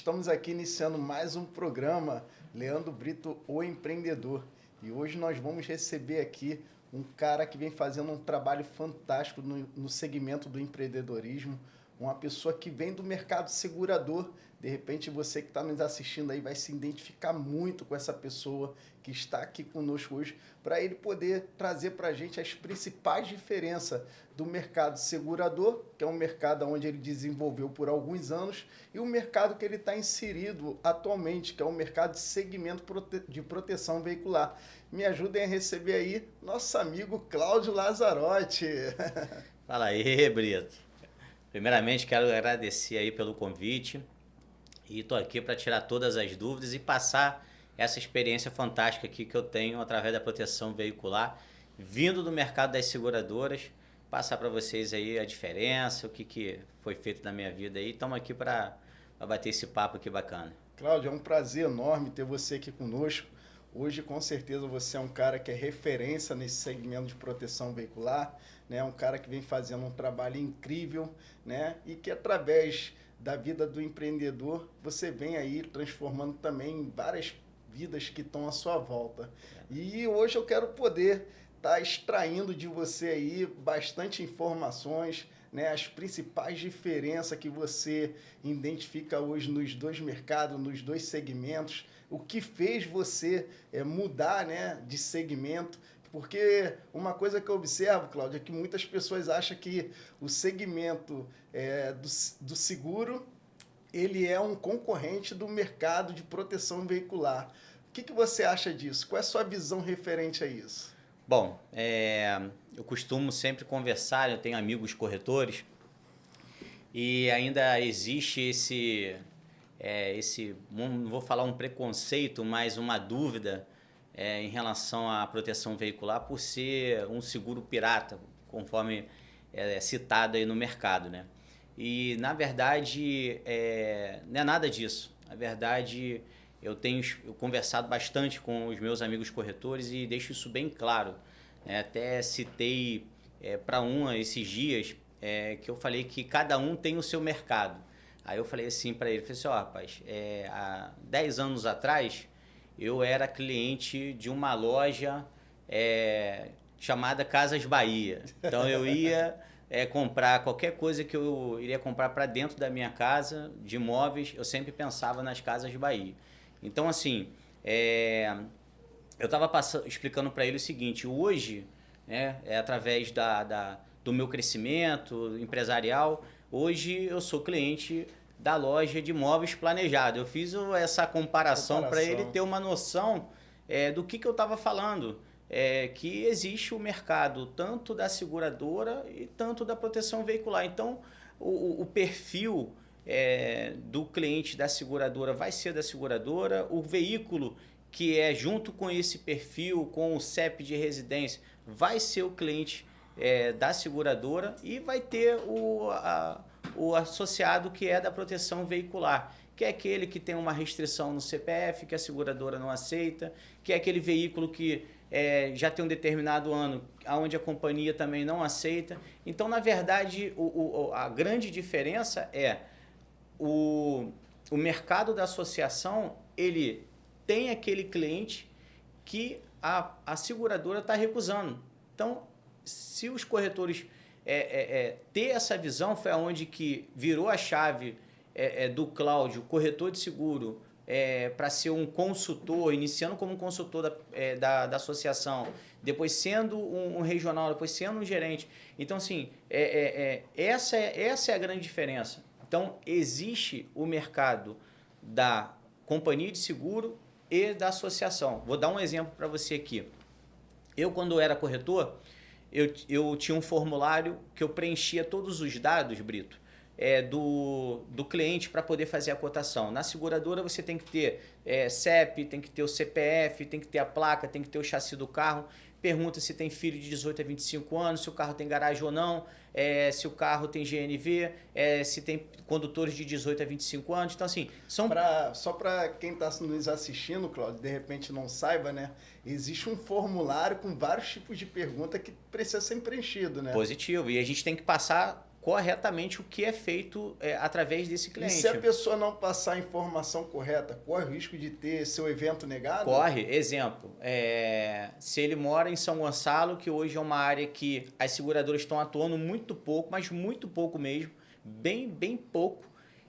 Estamos aqui iniciando mais um programa, Leandro Brito, o Empreendedor. E hoje nós vamos receber aqui um cara que vem fazendo um trabalho fantástico no segmento do empreendedorismo, uma pessoa que vem do mercado segurador. De repente você que está nos assistindo aí vai se identificar muito com essa pessoa que está aqui conosco hoje, para ele poder trazer para a gente as principais diferenças do mercado segurador, que é um mercado onde ele desenvolveu por alguns anos, e o mercado que ele está inserido atualmente, que é o mercado de segmento de proteção veicular. Me ajudem a receber aí nosso amigo Cláudio Lazzarotti. Fala aí, Brito. Primeiramente, quero agradecer aí pelo convite e estou aqui para tirar todas as dúvidas e passar essa experiência fantástica aqui que eu tenho através da proteção veicular, vindo do mercado das seguradoras, passar para vocês aí a diferença, o que foi feito na minha vida aí. Estamos aqui para bater esse papo aqui bacana. Cláudio, é um prazer enorme ter você aqui conosco. Hoje, com certeza, você é um cara que é referência nesse segmento de proteção veicular, né? Um cara que vem fazendo um trabalho incrível, né? E que através da vida do empreendedor, você vem aí transformando também várias vidas que estão à sua volta. E hoje eu quero poder estar extraindo de você aí bastante informações, né, as principais diferenças que você identifica hoje nos dois mercados, nos dois segmentos, o que fez você mudar, né, de segmento. Porque uma coisa que eu observo, Cláudio, é que muitas pessoas acham que o segmento do seguro ele é um concorrente do mercado de proteção veicular. O que você acha disso? Qual é a sua visão referente a isso? Bom, eu costumo sempre conversar, eu tenho amigos corretores e ainda existe não vou falar um preconceito, mas uma dúvida em relação à proteção veicular por ser um seguro pirata, conforme é citado aí no mercado, né? E, na verdade, não é nada disso. Na verdade, eu tenho conversado bastante com os meus amigos corretores e deixo isso bem claro. Até citei para esses dias que eu falei que cada um tem o seu mercado. Aí eu falei assim para ele, falei assim, rapaz, há 10 anos atrás eu era cliente de uma loja chamada Casas Bahia. Então eu ia comprar qualquer coisa que eu iria comprar para dentro da minha casa, de imóveis, eu sempre pensava nas Casas Bahia. Então, assim, eu estava explicando para ele o seguinte, hoje, né, através do meu crescimento empresarial, hoje eu sou cliente da loja de imóveis planejado. Eu fiz essa comparação para ele ter uma noção do que eu estava falando. Que existe o mercado tanto da seguradora e tanto da proteção veicular. Então, o perfil do cliente da seguradora vai ser da seguradora, o veículo que é junto com esse perfil, com o CEP de residência, vai ser o cliente da seguradora e vai ter o associado que é da proteção veicular, que é aquele que tem uma restrição no CPF, que a seguradora não aceita, que é aquele veículo que já tem um determinado ano, onde a companhia também não aceita. Então, na verdade, a grande diferença é o mercado da associação, ele tem aquele cliente que a seguradora está recusando. Então, se os corretores ter essa visão, foi onde que virou a chave do Cláudio, corretor de seguro, para ser um consultor, iniciando como um consultor da associação, depois sendo um regional, depois sendo um gerente. Então, assim, essa é a grande diferença. Então, existe o mercado da companhia de seguro e da associação. Vou dar um exemplo para você aqui. Eu, quando era corretor, eu tinha um formulário que eu preenchia todos os dados, Brito, do cliente para poder fazer a cotação. Na seguradora você tem que ter CEP, tem que ter o CPF, tem que ter a placa, tem que ter o chassi do carro. Pergunta se tem filho de 18 a 25 anos, se o carro tem garagem ou não, se o carro tem GNV, se tem condutores de 18 a 25 anos. Então, assim, só para quem está nos assistindo, Cláudio, de repente não saiba, né? Existe um formulário com vários tipos de pergunta que precisa ser preenchido, né? Positivo. E a gente tem que passar corretamente o que é feito através desse cliente. E se a pessoa não passar a informação correta, corre o risco de ter seu evento negado? Corre. Exemplo, se ele mora em São Gonçalo, que hoje é uma área que as seguradoras estão atuando muito pouco, mas muito pouco mesmo, bem pouco.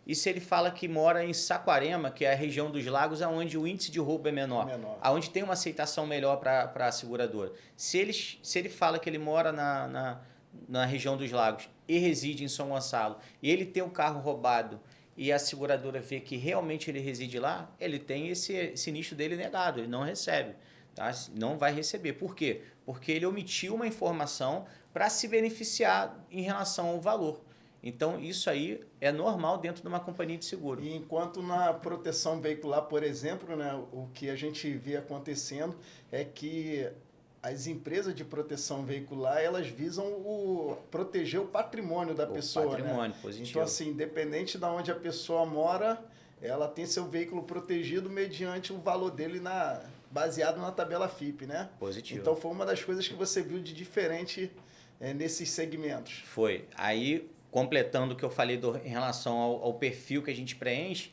E se ele fala que mora em Saquarema, que é a região dos lagos, onde o índice de roubo é menor. Onde tem uma aceitação melhor para a seguradora. Se ele fala que ele mora na região dos lagos e reside em São Gonçalo, e ele tem o carro roubado e a seguradora vê que realmente ele reside lá, ele tem esse sinistro dele negado, ele não recebe. Tá? Não vai receber. Por quê? Porque ele omitiu uma informação para se beneficiar em relação ao valor. Então, isso aí é normal dentro de uma companhia de seguro. E enquanto na proteção veicular, por exemplo, né, o que a gente vê acontecendo é que as empresas de proteção veicular, elas visam proteger o patrimônio da pessoa. Patrimônio, né? Positivo. Então, assim, independente de onde a pessoa mora, ela tem seu veículo protegido mediante o valor dele baseado na tabela FIPE, né? Positivo. Então, foi uma das coisas que você viu de diferente nesses segmentos. Foi. Aí, completando o que eu falei em relação ao perfil que a gente preenche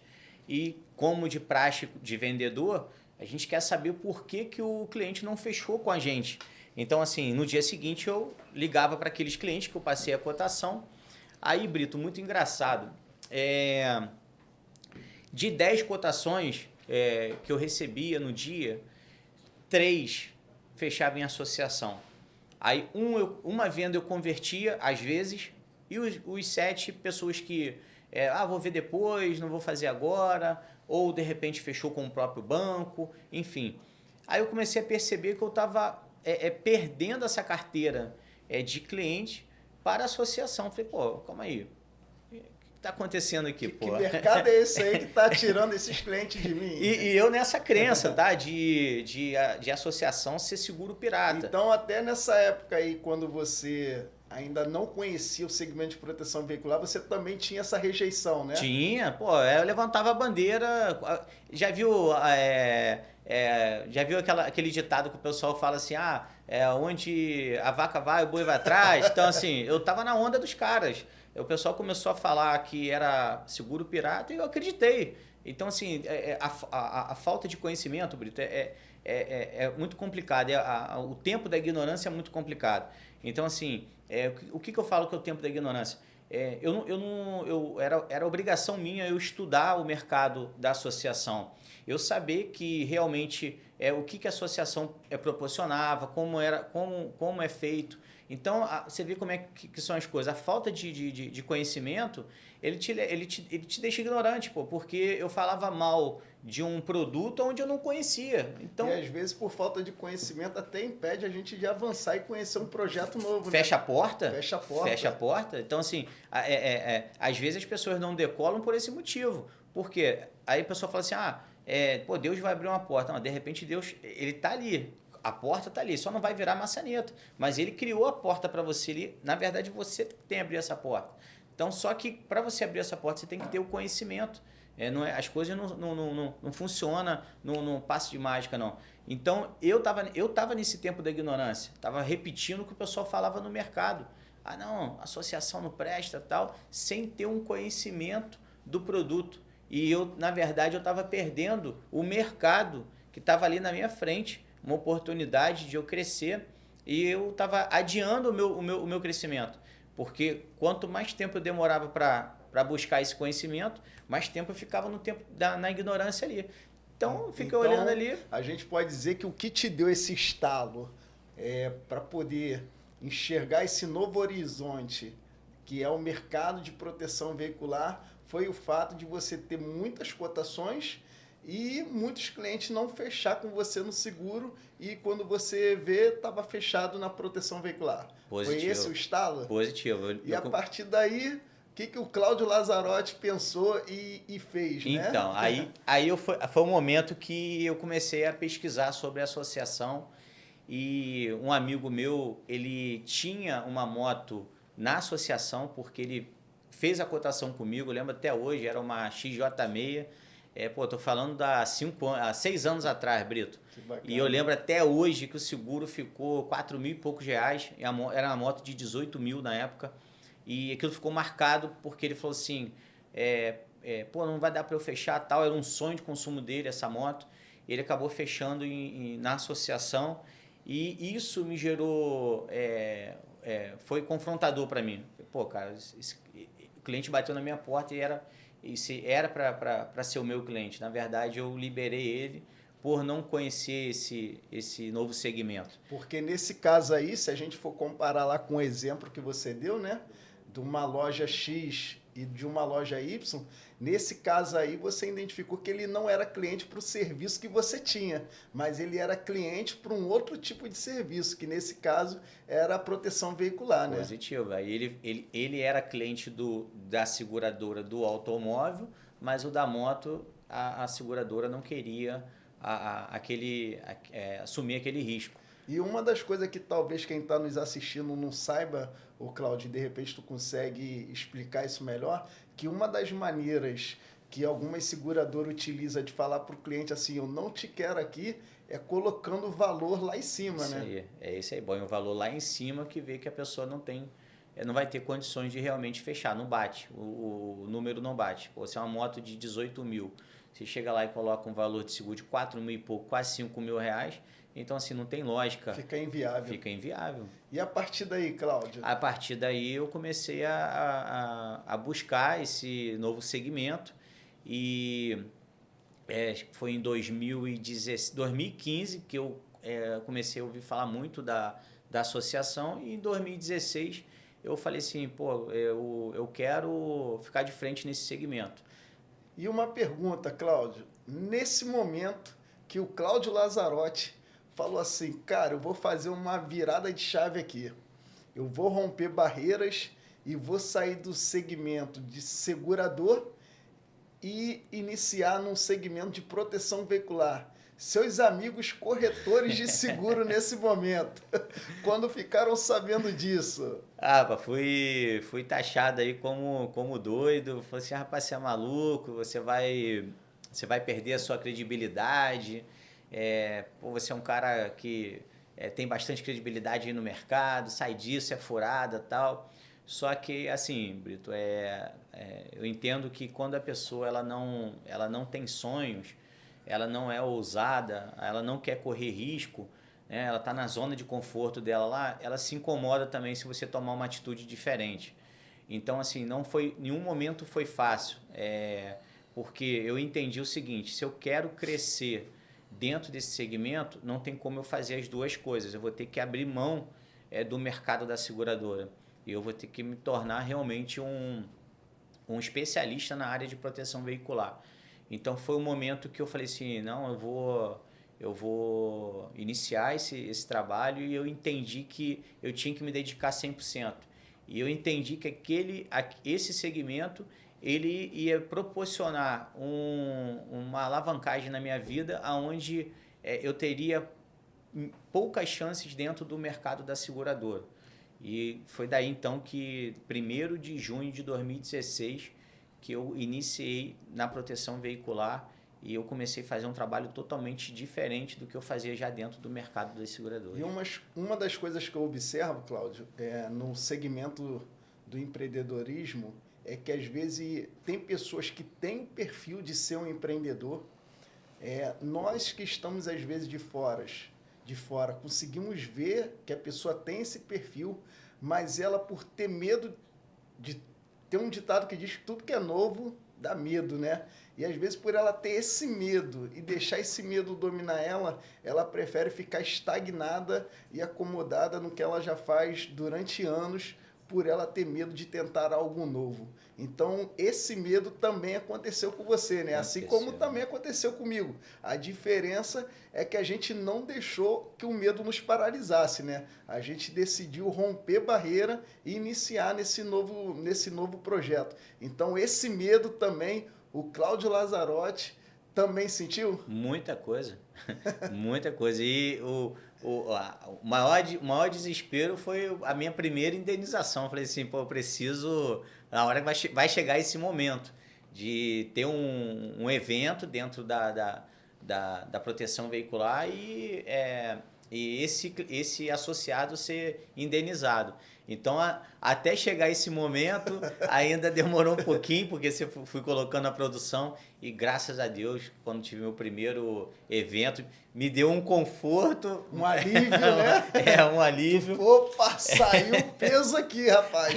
e como de praxe de vendedor, a gente quer saber o porquê que o cliente não fechou com a gente. Então, assim, no dia seguinte eu ligava para aqueles clientes que eu passei a cotação. Aí, Brito, muito engraçado. De 10 cotações que eu recebia no dia, 3 fechavam em associação. Aí, uma venda eu convertia, às vezes, e os 7 pessoas que, vou ver depois, não vou fazer agora, ou de repente fechou com o próprio banco, enfim. Aí eu comecei a perceber que eu estava perdendo essa carteira de cliente para a associação. Falei, pô, calma aí, o que está acontecendo aqui? Que mercado é esse aí que está tirando esses clientes de mim? E eu nessa crença, tá? De associação ser seguro pirata. Então, até nessa época aí, quando você ainda não conhecia o segmento de proteção veicular, você também tinha essa rejeição, né? Tinha, pô, eu levantava a bandeira, já viu aquele ditado que o pessoal fala assim, onde a vaca vai, o boi vai atrás. Então, assim, eu tava na onda dos caras. O pessoal começou a falar que era seguro pirata e eu acreditei. Então, assim, a falta de conhecimento, Brito, é muito complicado. O tempo da ignorância é muito complicado. Então, assim, o que eu falo que é o tempo da ignorância? Era obrigação minha eu estudar o mercado da associação. Eu saber que realmente o que a associação proporcionava, como é feito. Então, você vê como que são as coisas. A falta de conhecimento, ele te deixa ignorante, pô, porque eu falava mal de um produto onde eu não conhecia. Então, e às vezes, por falta de conhecimento, até impede a gente de avançar e conhecer um projeto novo. Fecha né? a porta. Fecha a porta. Fecha a porta. Então, assim, às vezes as pessoas não decolam por esse motivo. Por quê? Aí a pessoa fala assim, Deus vai abrir uma porta. Não, de repente Deus, ele está ali. A porta está ali, só não vai virar maçaneta. Mas ele criou a porta para você ali. Na verdade, você tem que abrir essa porta. Então, só que para você abrir essa porta, você tem que ter o conhecimento. As coisas não funcionam num passe de mágica, não. Então, eu tava nesse tempo da ignorância. Estava repetindo o que o pessoal falava no mercado. Não, associação não presta, tal, sem ter um conhecimento do produto. E na verdade, eu estava perdendo o mercado que estava ali na minha frente. Uma oportunidade de eu crescer e eu estava adiando o meu crescimento. Porque quanto mais tempo eu demorava para buscar esse conhecimento, mais tempo eu ficava na ignorância ali. Então, fiquei olhando ali. A gente pode dizer que o que te deu esse estalo para poder enxergar esse novo horizonte, que é o mercado de proteção veicular, foi o fato de você ter muitas cotações e muitos clientes não fechar com você no seguro e quando você vê, estava fechado na proteção veicular. Positivo. Foi esse o estalo? Positivo. A partir daí, o que o Cláudio Lazzarotti pensou e fez, né? Então, aí foi um momento que eu comecei a pesquisar sobre a associação e um amigo meu, ele tinha uma moto na associação porque ele fez a cotação comigo, eu lembro até hoje, era uma XJ6. Tô falando há 6 anos atrás, Brito. E eu lembro até hoje que o seguro ficou 4 mil e poucos reais. Era uma moto de 18 mil na época. e aquilo ficou marcado porque ele falou assim, pô, não vai dar para eu fechar tal, era um sonho de consumo dele essa moto, ele acabou fechando na associação e isso me gerou, foi confrontador para mim. Pô, cara, o cliente bateu na minha porta e era para ser o meu cliente. Na verdade, eu liberei ele por não conhecer esse novo segmento. Porque nesse caso aí, se a gente for comparar lá com o exemplo que você deu, né? De uma loja X e de uma loja Y, nesse caso aí você identificou que ele não era cliente para o serviço que você tinha, mas ele era cliente para um outro tipo de serviço, que nesse caso era a proteção veicular, né? Positivo. Aí ele era cliente da seguradora do automóvel, mas o da moto, a seguradora não queria assumir aquele risco. E uma das coisas que talvez quem está nos assistindo não saiba, o Cláudio, de repente tu consegue explicar isso melhor, que uma das maneiras que algumas seguradoras utilizam de falar para o cliente assim, eu não te quero aqui, é colocando o valor lá em cima, isso né? Aí, é isso aí, põe o valor lá em cima que vê que a pessoa não vai ter condições de realmente fechar, não bate, o número não bate. Pô, se é uma moto de 18 mil, você chega lá e coloca um valor de seguro de 4 mil e pouco, quase 5 mil reais, então, assim, não tem lógica. Fica inviável. Fica inviável. E a partir daí, Cláudio? A partir daí, eu comecei a buscar esse novo segmento e foi em 2015 que eu comecei a ouvir falar muito da associação e em 2016 eu falei assim, pô, eu quero ficar de frente nesse segmento. E uma pergunta, Cláudio. Nesse momento que o Cláudio Lazzarotti falou assim, cara, eu vou fazer uma virada de chave aqui. Eu vou romper barreiras e vou sair do segmento de segurador e iniciar num segmento de proteção veicular. Seus amigos corretores de seguro nesse momento, quando ficaram sabendo disso? Fui taxado aí como doido. Falei assim, rapaz, você é maluco, você vai perder a sua credibilidade. Você é um cara que tem bastante credibilidade aí no mercado, sai disso, é furada e tal. Só que, assim, Brito, eu entendo que quando a pessoa ela não tem sonhos, ela não é ousada, ela não quer correr risco, né? Ela está na zona de conforto dela lá, ela se incomoda também se você tomar uma atitude diferente. Então, assim, nenhum momento foi fácil, porque eu entendi o seguinte, se eu quero crescer dentro desse segmento, não tem como eu fazer as duas coisas. Eu vou ter que abrir mão do mercado da seguradora. E eu vou ter que me tornar realmente um especialista na área de proteção veicular. Então, foi o momento que eu falei assim, não, eu vou iniciar esse trabalho e eu entendi que eu tinha que me dedicar 100%. E eu entendi que esse segmento ele ia proporcionar uma alavancagem na minha vida onde eu teria poucas chances dentro do mercado da seguradora. E foi daí então que 1º de junho de 2016 que eu iniciei na proteção veicular e eu comecei a fazer um trabalho totalmente diferente do que eu fazia já dentro do mercado das seguradoras. E uma das coisas que eu observo, Cláudio, no segmento do empreendedorismo, é que às vezes tem pessoas que têm o perfil de ser um empreendedor. Nós que estamos às vezes de fora, conseguimos ver que a pessoa tem esse perfil, mas ela por ter medo de... Tem um ditado que diz que tudo que é novo dá medo, né? E às vezes por ela ter esse medo e deixar esse medo dominar ela prefere ficar estagnada e acomodada no que ela já faz durante anos, por ela ter medo de tentar algo novo. Então, esse medo também aconteceu com você, né? Assim como também aconteceu comigo. A diferença é que a gente não deixou que o medo nos paralisasse, né? A gente decidiu romper barreira e iniciar nesse novo projeto. Então, esse medo também, o Cláudio Lazzarotti também sentiu? Muita coisa. Muita coisa. E o maior desespero foi a minha primeira indenização. Eu falei assim, pô, eu preciso... Na hora que vai chegar esse momento de ter um evento dentro da proteção veicular e e esse associado ser indenizado. Então, até chegar esse momento, ainda demorou um pouquinho, porque você fui colocando a produção e, graças a Deus, quando tive meu primeiro evento, me deu um conforto. Um alívio, né? Um alívio. Opa, saiu o peso aqui, rapaz.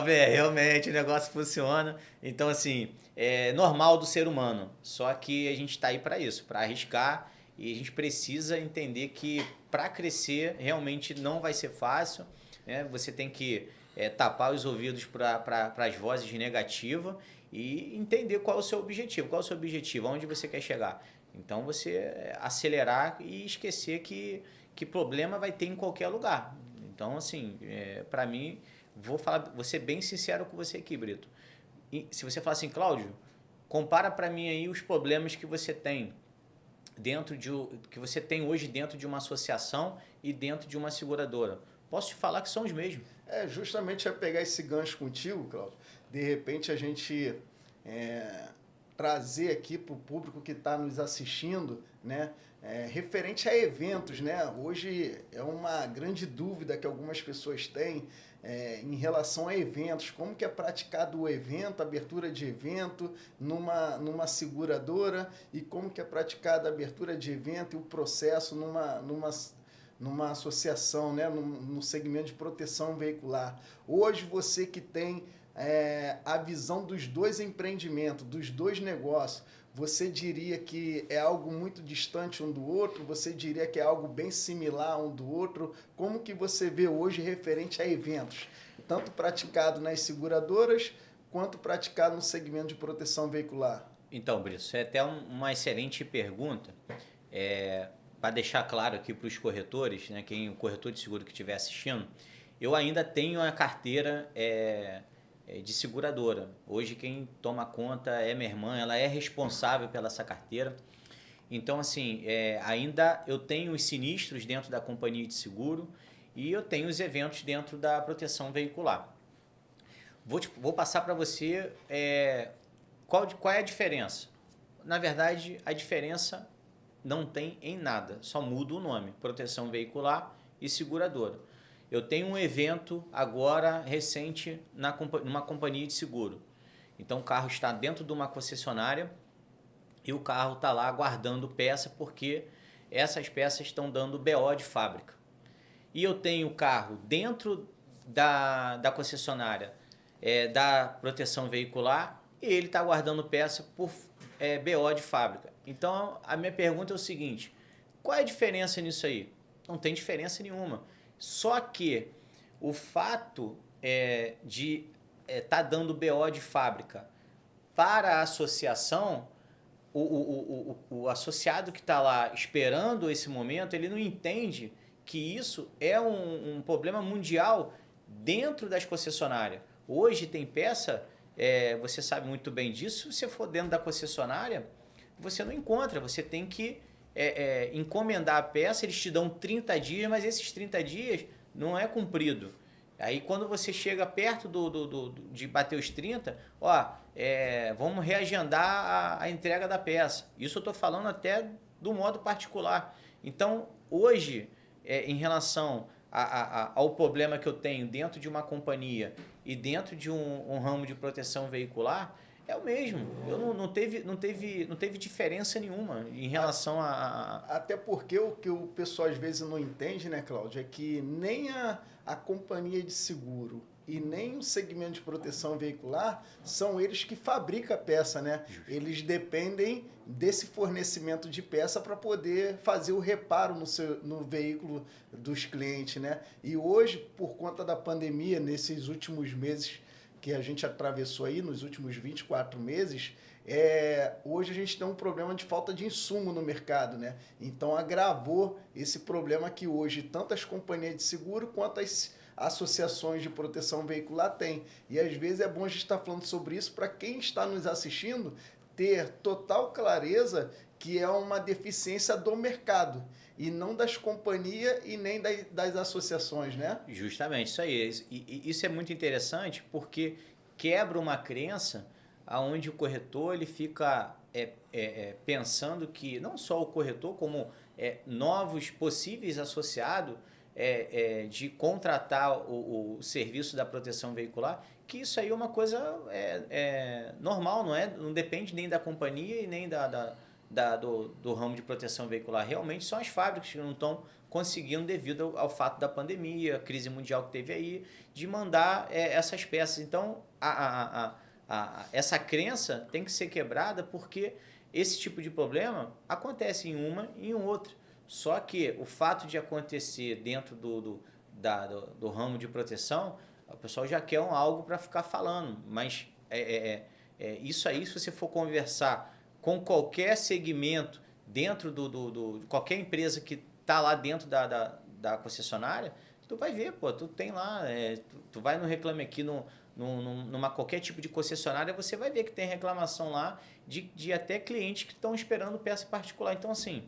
Realmente o negócio funciona. Então, assim, é normal do ser humano. Só que a gente está aí para isso, para arriscar. E a gente precisa entender que para crescer realmente não vai ser fácil. Né? Você tem que tapar os ouvidos para as vozes negativas e entender qual é o seu objetivo. Qual é o seu objetivo? Aonde você quer chegar? Então, você acelerar e esquecer que problema vai ter em qualquer lugar. Então, assim, para mim, vou ser bem sincero com você aqui, Brito. E se você falar assim, Cláudio, compara para mim aí os problemas que você tem que você tem hoje dentro de uma associação e dentro de uma seguradora. Posso te falar que são os mesmos. Justamente é pegar esse gancho contigo, Cláudio. De repente a gente trazer aqui para o público que está nos assistindo, né, referente a eventos, né? Hoje é uma grande dúvida que algumas pessoas têm em relação a eventos, como que é praticado o evento, a abertura de evento numa seguradora e como que é praticada a abertura de evento e o processo numa associação, né, no segmento de proteção veicular. Hoje você que tem a visão dos dois empreendimentos, dos dois negócios, você diria que é algo muito distante um do outro? Você diria que é algo bem similar um do outro? Como que você vê hoje referente a eventos, tanto praticado nas seguradoras quanto praticado no segmento de proteção veicular? Então, Brito, é até uma excelente pergunta. Para deixar claro aqui para os corretores, né, o corretor de seguro que estiver assistindo, eu ainda tenho a carteira de seguradora. Hoje quem toma conta é minha irmã, ela é responsável pela essa carteira. Então, assim, ainda eu tenho os sinistros dentro da companhia de seguro e eu tenho os eventos dentro da proteção veicular. Vou passar para você qual é a diferença. Na verdade, a diferença não tem em nada, só muda o nome, proteção veicular e seguradora. Eu tenho um evento agora recente numa companhia de seguro. Então o carro está dentro de uma concessionária e o carro está lá aguardando peça porque essas peças estão dando BO de fábrica. E eu tenho o carro dentro da concessionária da proteção veicular e ele está aguardando peça por BO de fábrica. Então a minha pergunta é o seguinte, qual é a diferença nisso aí? Não tem diferença nenhuma. Só que o fato de estar dando BO de fábrica para a associação, o associado que está lá esperando esse momento, ele não entende que isso é um problema mundial dentro das concessionárias. Hoje tem peça, você sabe muito bem disso, se você for dentro da concessionária, você não encontra, você tem que encomendar a peça, eles te dão 30 dias, mas esses 30 dias não é cumprido. Aí quando você chega perto de bater os 30, vamos reagendar a entrega da peça. Isso eu estou falando até do modo particular. Então, hoje, em relação ao problema que eu tenho dentro de uma companhia e dentro de um ramo de proteção veicular, é o mesmo. Não teve diferença nenhuma em relação a... Até porque o que o pessoal às vezes não entende, né, Cláudio, é que nem a companhia de seguro e nem o segmento de proteção veicular são eles que fabricam a peça, né? Eles dependem desse fornecimento de peça para poder fazer o reparo no veículo dos clientes, né? E hoje, por conta da pandemia, nesses últimos meses que a gente atravessou aí, nos últimos 24 meses, hoje a gente tem um problema de falta de insumo no mercado, né? Então agravou esse problema que hoje tanto as companhias de seguro quanto as associações de proteção veicular têm. E às vezes é bom a gente estar falando sobre isso para quem está nos assistindo ter total clareza que é uma deficiência do mercado e não das companhias e nem das associações, né? Justamente, isso aí. E isso é muito interessante porque quebra uma crença onde o corretor ele fica pensando que não só o corretor, como novos possíveis associados de contratar o serviço da proteção veicular, que isso aí é uma coisa normal, não depende nem da companhia e nem do ramo de proteção veicular. Realmente são as fábricas que não estão conseguindo devido ao fato da pandemia, a crise mundial que teve aí, de mandar essas peças. Então, essa crença tem que ser quebrada porque esse tipo de problema acontece em uma e em outra. Só que o fato de acontecer dentro do ramo de proteção, o pessoal já quer algo para ficar falando. Mas isso aí, se você for conversar com qualquer segmento dentro de qualquer empresa que está lá dentro da concessionária, tu vai ver, pô, tu tem lá, tu vai no Reclame Aqui, numa qualquer tipo de concessionária, você vai ver que tem reclamação lá de até clientes que estão esperando peça particular. Então, assim,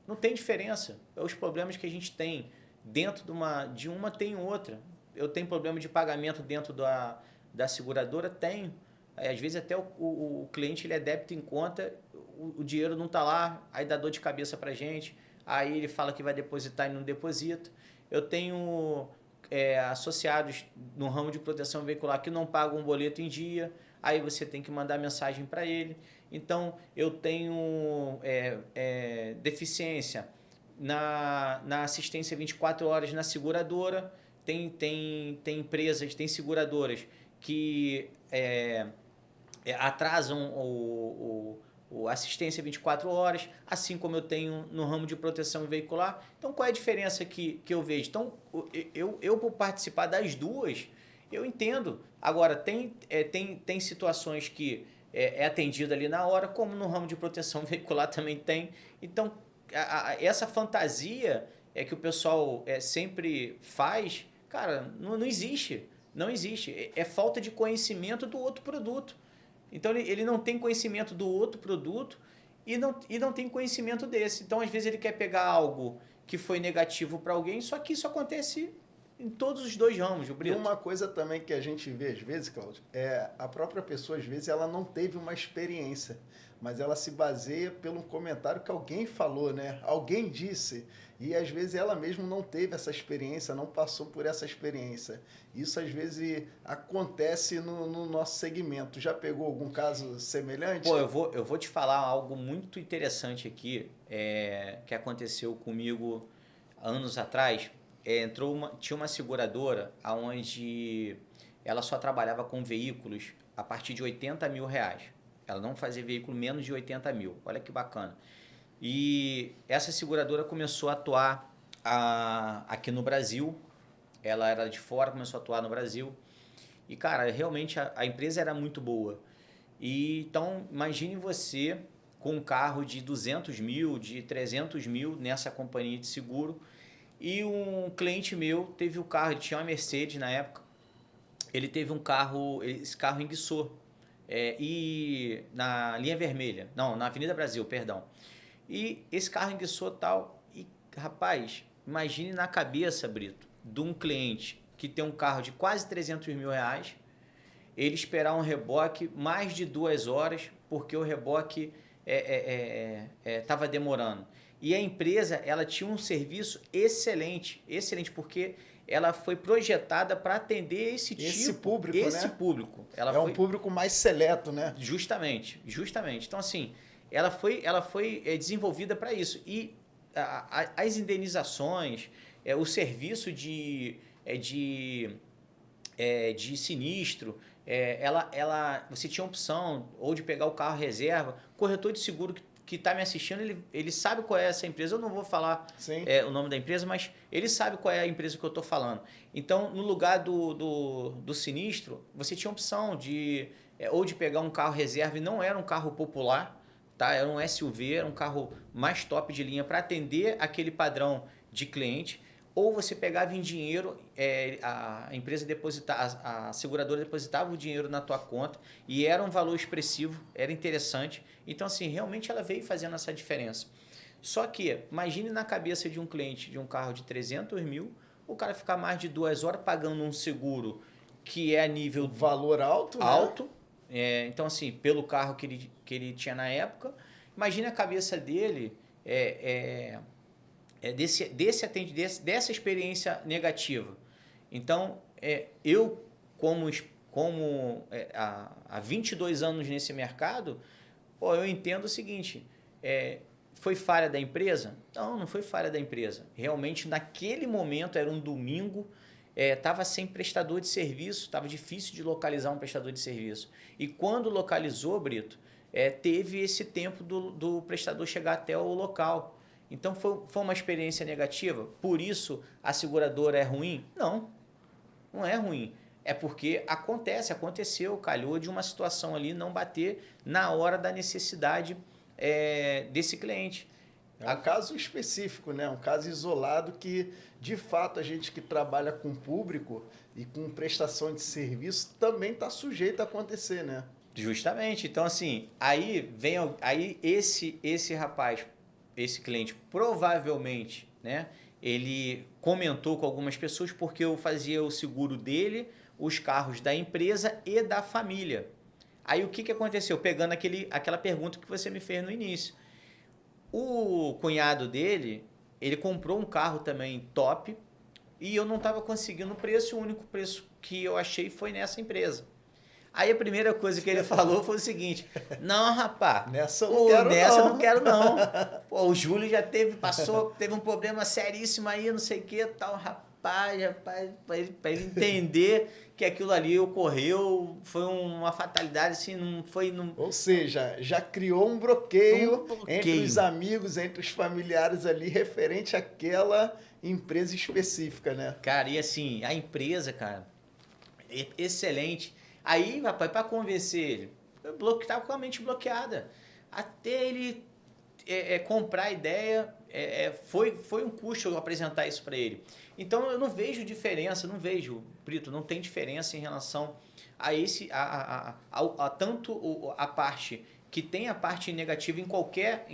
não tem diferença. Os problemas que a gente tem dentro de uma tem outra. Eu tenho problema de pagamento dentro da seguradora? Tenho. Às vezes até o cliente ele é débito em conta, o dinheiro não está lá, aí dá dor de cabeça para a gente, aí ele fala que vai depositar e não deposita. Eu tenho associados no ramo de proteção veicular que não pagam um boleto em dia, aí você tem que mandar mensagem para ele. Então, eu tenho deficiência na assistência 24 horas na seguradora, tem empresas, tem seguradoras que atrasam o assistência 24 horas, assim como eu tenho no ramo de proteção veicular. Então, qual é a diferença que eu vejo? Então, eu por participar das duas, eu entendo. Agora, tem situações que é atendido ali na hora, como no ramo de proteção veicular também tem. Então, essa fantasia que o pessoal sempre faz, cara, não existe. Não existe. É falta de conhecimento do outro produto. Então, ele não tem conhecimento do outro produto e não tem conhecimento desse. Então, às vezes, ele quer pegar algo que foi negativo para alguém, só que isso acontece em todos os dois ramos, Brito. E uma coisa também que a gente vê às vezes, Cláudio, a própria pessoa, às vezes, ela não teve uma experiência, mas ela se baseia pelo comentário que alguém falou, né? Alguém disse. E às vezes ela mesma não teve essa experiência, não passou por essa experiência. Isso às vezes acontece no nosso segmento. Já pegou algum caso semelhante? Pô, eu vou te falar algo muito interessante aqui, que aconteceu comigo anos atrás. Tinha uma seguradora onde ela só trabalhava com veículos a partir de R$80 mil. Ela não fazia veículo menos de 80 mil. Olha que bacana. E essa seguradora começou a atuar aqui no Brasil. Ela era de fora, começou a atuar no Brasil. E, cara, realmente a empresa era muito boa. Então, imagine você com um carro de 200 mil, de 300 mil nessa companhia de seguro. E um cliente meu teve o carro, ele tinha uma Mercedes na época. Ele teve um carro, esse carro enguiçou. E na linha vermelha, não, na Avenida Brasil, perdão. E esse carro enguiçou tal. E, rapaz, imagine na cabeça, Brito, de um cliente que tem um carro de quase 300 mil reais, ele esperar um reboque mais de 2 horas, porque o reboque estava demorando. E a empresa, ela tinha um serviço excelente, excelente, porque ela foi projetada para atender esse público, esse né? público. Um público mais seleto, né? Justamente. Então, assim, ela foi desenvolvida para isso. E as indenizações, o serviço de sinistro, você tinha opção ou de pegar o carro reserva. Corretor de seguro que está me assistindo, ele sabe qual é essa empresa. Eu não vou falar o nome da empresa, mas ele sabe qual é a empresa que eu estou falando. Então, no lugar do sinistro, você tinha opção ou de pegar um carro reserva, e não era um carro popular, tá? Era um SUV, era um carro mais top de linha para atender aquele padrão de cliente. Ou você pegava em dinheiro, a empresa depositava, a seguradora depositava o dinheiro na tua conta e era um valor expressivo, era interessante. Então, assim, realmente ela veio fazendo essa diferença. Só que, imagine na cabeça de um cliente de um carro de 300 mil, o cara ficar mais de 2 horas pagando um seguro que é a nível... Valor alto, alto, né? Então, assim, pelo carro que ele tinha na época, imagine a cabeça dele dessa experiência negativa. Então, eu, há 22 anos nesse mercado, pô, eu entendo o seguinte, foi falha da empresa? Não foi falha da empresa. Realmente, naquele momento, era um domingo, estava sem prestador de serviço, estava difícil de localizar um prestador de serviço. E quando localizou, Brito, teve esse tempo do prestador chegar até o local. Então, foi uma experiência negativa. Por isso, a seguradora é ruim? Não é ruim. É porque aconteceu, calhou de uma situação ali não bater na hora da necessidade desse cliente. É um caso específico, né? Um caso isolado que, de fato, a gente que trabalha com público e com prestação de serviço também está sujeito a acontecer, né? Justamente. Então, assim, aí esse rapaz, esse cliente, provavelmente, né? Ele comentou com algumas pessoas porque eu fazia o seguro dele, os carros da empresa e da família. Aí o que aconteceu? Pegando aquela pergunta que você me fez no início. O cunhado dele, ele comprou um carro também top e eu não estava conseguindo o preço, o único preço que eu achei foi nessa empresa. Aí a primeira coisa que ele falou foi o seguinte: não, rapaz, nessa eu não quero não. Pô, o Júlio já teve um problema seríssimo aí, não sei o que, tal, rapaz, para ele entender que aquilo ali ocorreu, foi uma fatalidade, assim, não foi... Ou seja, já criou um bloqueio entre os amigos, entre os familiares ali, referente àquela empresa específica, né? Cara, e assim, a empresa, cara, excelente. Aí, rapaz, para convencer ele, eu estava com a mente bloqueada. Até ele comprar a ideia, foi um custo eu apresentar isso para ele. Então, eu não vejo diferença, Brito, não tem diferença em relação a tanto a parte que tem a parte negativa em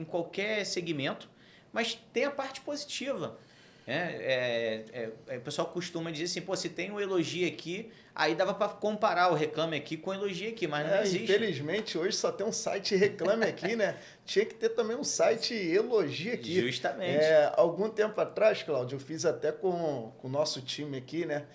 qualquer segmento, mas tem a parte positiva. O pessoal costuma dizer assim, pô, se tem um elogio aqui, aí dava para comparar o Reclame Aqui com o elogio aqui, mas não existe. Infelizmente, hoje só tem um site Reclame Aqui, né? Tinha que ter também um site Elogia Aqui. Justamente. Algum tempo atrás, Cláudio, eu fiz até com o nosso time aqui, né?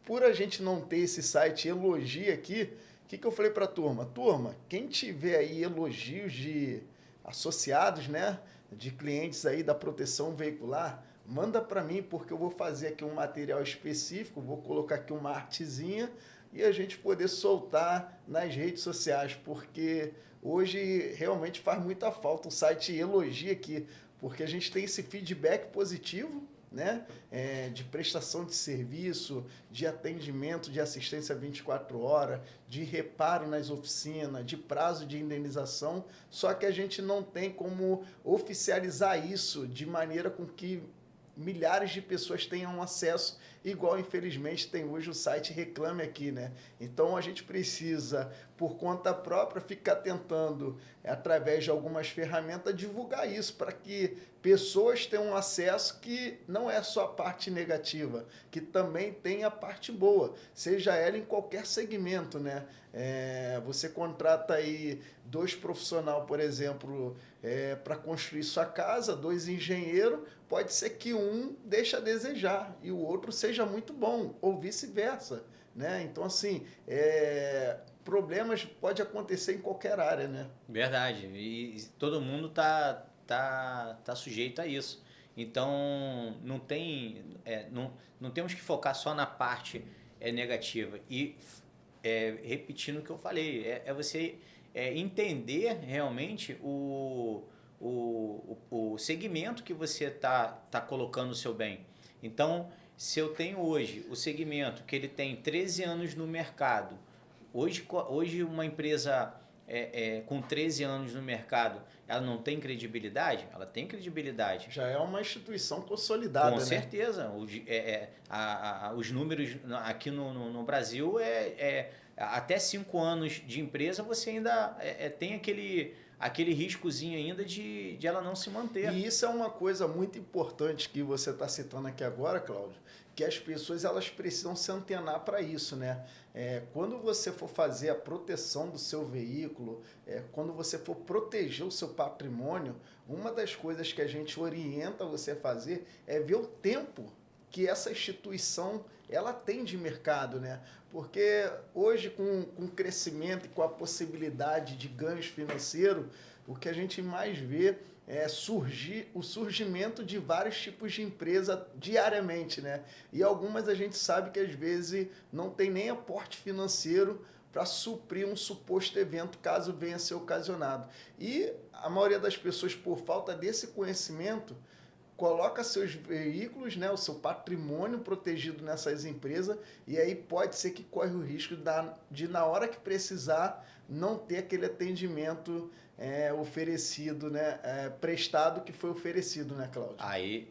Por a gente não ter esse site Elogia Aqui, o que eu falei para a turma? Turma, quem tiver aí elogios de associados, né? De clientes aí da proteção veicular, manda para mim, porque eu vou fazer aqui um material específico, vou colocar aqui uma artezinha e a gente poder soltar nas redes sociais, porque hoje realmente faz muita falta o site Elogia Aqui, porque a gente tem esse feedback positivo, né? De prestação de serviço, de atendimento, de assistência 24 horas, de reparo nas oficinas, de prazo de indenização, só que a gente não tem como oficializar isso de maneira com que milhares de pessoas tenham acesso, igual infelizmente tem hoje o site Reclame Aqui, né? Então a gente precisa, por conta própria, ficar tentando, através de algumas ferramentas, divulgar isso, para que pessoas tenham acesso, que não é só a parte negativa, que também tem a parte boa, seja ela em qualquer segmento, né? Você contrata aí 2 profissionais, por exemplo, para construir sua casa, 2 engenheiros, pode ser que um deixe a desejar e o outro seja muito bom, ou vice-versa, né? Então, assim, problemas pode acontecer em qualquer área, né? Verdade, e todo mundo tá sujeito a isso. Então, não temos que focar só na parte negativa. E, repetindo o que eu falei, você entender realmente o segmento que você tá colocando o seu bem. Então, se eu tenho hoje o segmento que ele tem 13 anos no mercado, hoje uma empresa com 13 anos no mercado, ela não tem credibilidade? Ela tem credibilidade. Já é uma instituição consolidada, com né? certeza. Os números aqui no Brasil, até 5 anos de empresa, você ainda tem aquele riscozinho ainda de ela não se manter. E isso é uma coisa muito importante que você está citando aqui agora, Cláudio, que as pessoas elas precisam se antenar para isso, né? Quando você for fazer a proteção do seu veículo, quando você for proteger o seu patrimônio, uma das coisas que a gente orienta você a fazer é ver o tempo que essa instituição ela tem de mercado, né? Porque hoje, com o crescimento e com a possibilidade de ganhos financeiros, o que a gente mais vê é o surgimento de vários tipos de empresa diariamente, né? E algumas a gente sabe que às vezes não tem nem aporte financeiro para suprir um suposto evento caso venha a ser ocasionado. E a maioria das pessoas, por falta desse conhecimento, coloca seus veículos, né, o seu patrimônio protegido nessas empresas, e aí pode ser que corre o risco de na hora que precisar, não ter aquele atendimento oferecido, né, prestado que foi oferecido, né, Cláudio? Aí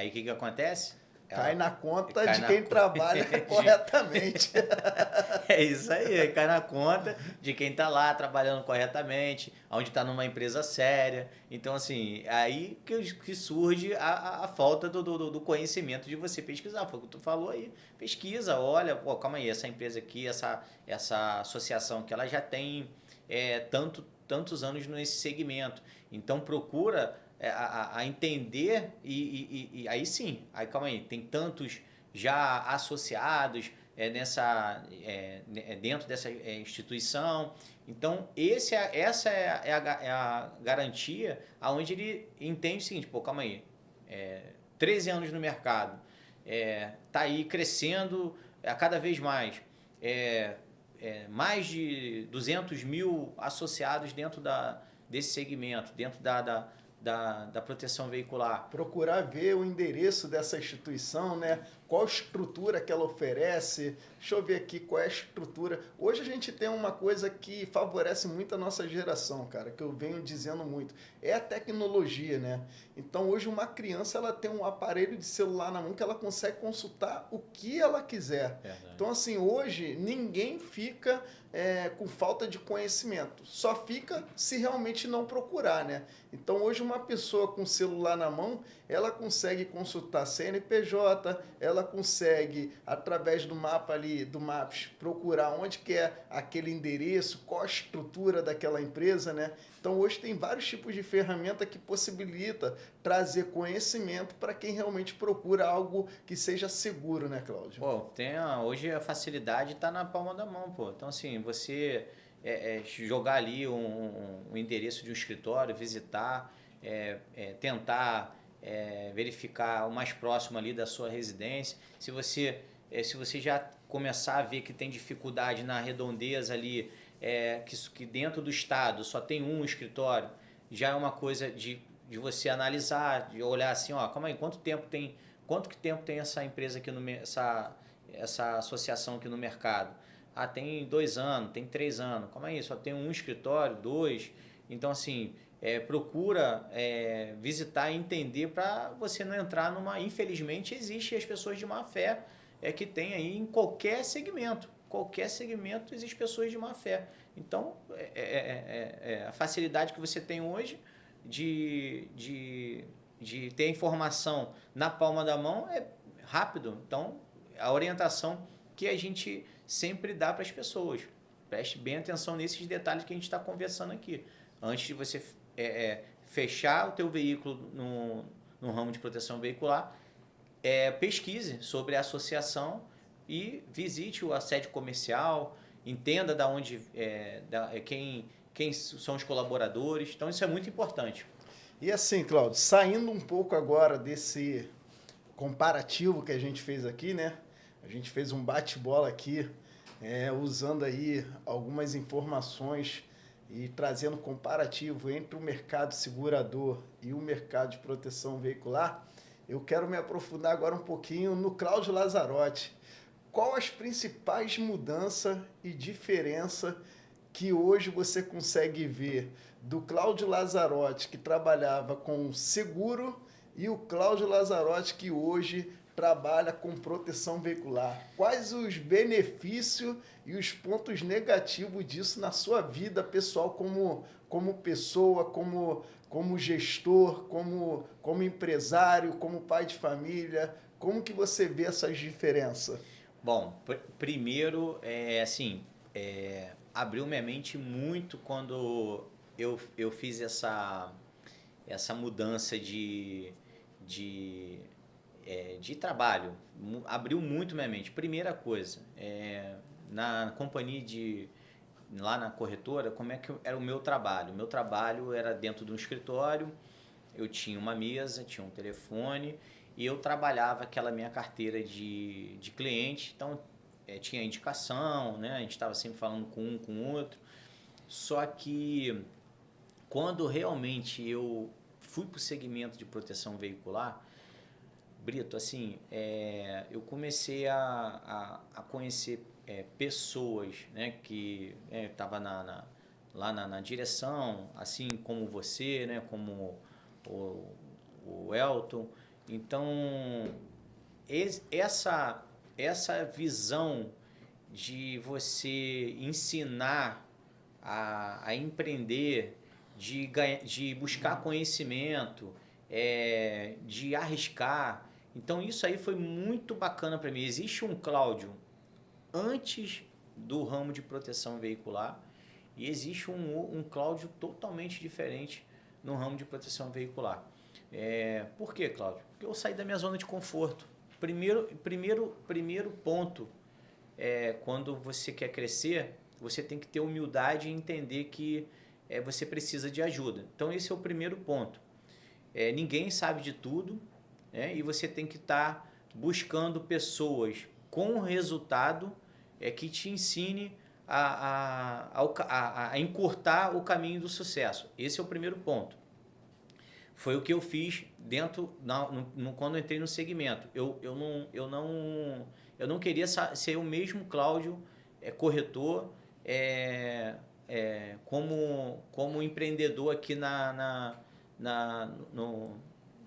o que acontece? Cai na conta de quem trabalha corretamente. É isso aí, cai na conta de quem está lá trabalhando corretamente, onde está numa empresa séria. Então, assim, aí que surge a falta do conhecimento de você pesquisar. Foi o que tu falou aí. Pesquisa, olha, pô, calma aí, essa empresa aqui, essa associação que ela já tem tantos anos nesse segmento. Então, procura a entender e aí sim, aí calma aí, tem tantos já associados dentro dessa instituição. Então, essa é a garantia aonde ele entende o seguinte, pô, calma aí, 13 anos no mercado, tá aí crescendo a cada vez mais, mais de 200 mil associados dentro desse segmento, dentro da proteção veicular. Procurar ver o endereço dessa instituição, né? Qual estrutura que ela oferece. Deixa eu ver aqui qual é a estrutura. Hoje a gente tem uma coisa que favorece muito a nossa geração, cara, que eu venho dizendo muito. É a tecnologia, né? Então hoje uma criança ela tem um aparelho de celular na mão que ela consegue consultar o que ela quiser. Verdade. Então assim, hoje ninguém fica com falta de conhecimento. Só fica se realmente não procurar, né? Então hoje uma pessoa com celular na mão, ela consegue consultar CNPJ, ela consegue, através do mapa ali, do Maps, procurar onde que é aquele endereço, qual a estrutura daquela empresa, né? Então hoje tem vários tipos de ferramenta que possibilita trazer conhecimento para quem realmente procura algo que seja seguro, né, Cláudio? Pô, hoje a facilidade está na palma da mão, pô. Então, assim, você jogar ali um endereço de um escritório, visitar, tentar verificar o mais próximo ali da sua residência. Se você já começar a ver que tem dificuldade na redondeza ali, que dentro do estado só tem um escritório, já é uma coisa de você analisar, de olhar assim, ó, calma aí, quanto que tempo tem essa empresa aqui, essa associação aqui no mercado? Ah, tem 2 anos, tem 3 anos. Calma aí, só tem um escritório, 2. Então, assim, procura visitar e entender para você não entrar numa... Infelizmente, existem as pessoas de má fé que tem aí em qualquer segmento. Qualquer segmento existe pessoas de má fé. Então, a facilidade que você tem hoje de ter informação na palma da mão é rápido. Então, a orientação que a gente sempre dá para as pessoas. Preste bem atenção nesses detalhes que a gente está conversando aqui. Antes de você fechar o teu veículo no ramo de proteção veicular, pesquise sobre a associação e visite a sede comercial, entenda da onde, quem são os colaboradores. Então, isso é muito importante. E assim, Cláudio, saindo um pouco agora desse comparativo que a gente fez aqui, né? A gente fez um bate-bola aqui, usando aí algumas informações e trazendo comparativo entre o mercado segurador e o mercado de proteção veicular. Eu quero me aprofundar agora um pouquinho no Cláudio Lazzarotti. Qual as principais mudanças e diferença que hoje você consegue ver do Cláudio Lazzarotti, que trabalhava com seguro, e o Cláudio Lazzarotti, que hoje trabalha com proteção veicular? Quais os benefícios e os pontos negativos disso na sua vida pessoal como pessoa, como gestor, como empresário, como pai de família? Como que você vê essas diferenças? Bom, primeiro, assim, abriu minha mente muito quando eu fiz essa mudança de, de trabalho. Abriu muito minha mente. Primeira coisa, na companhia lá na corretora, como é que era o meu trabalho? O meu trabalho era dentro de um escritório, eu tinha uma mesa, tinha um telefone e eu trabalhava aquela minha carteira de cliente, então tinha indicação, né? A gente estava sempre falando com um, com o outro. Só que quando realmente eu fui para o segmento de proteção veicular, Brito, assim, eu comecei a conhecer pessoas, né, que estavam lá na direção, assim como você, né, como o Elton. Então, essa visão de você ensinar a empreender, de buscar conhecimento, de arriscar. Então isso aí foi muito bacana para mim. Existe um Cláudio antes do ramo de proteção veicular e existe um Cláudio totalmente diferente no ramo de proteção veicular. Por quê, Cláudio? Porque eu saí da minha zona de conforto. Primeiro ponto, quando você quer crescer, você tem que ter humildade e entender que você precisa de ajuda. Então esse é o primeiro ponto. Ninguém sabe de tudo, né? E você tem que estar buscando pessoas com resultado que te ensine a encurtar o caminho do sucesso. Esse é o primeiro ponto. Foi o que eu fiz quando eu entrei no segmento. Eu não queria ser o mesmo Cláudio, corretor, como empreendedor aqui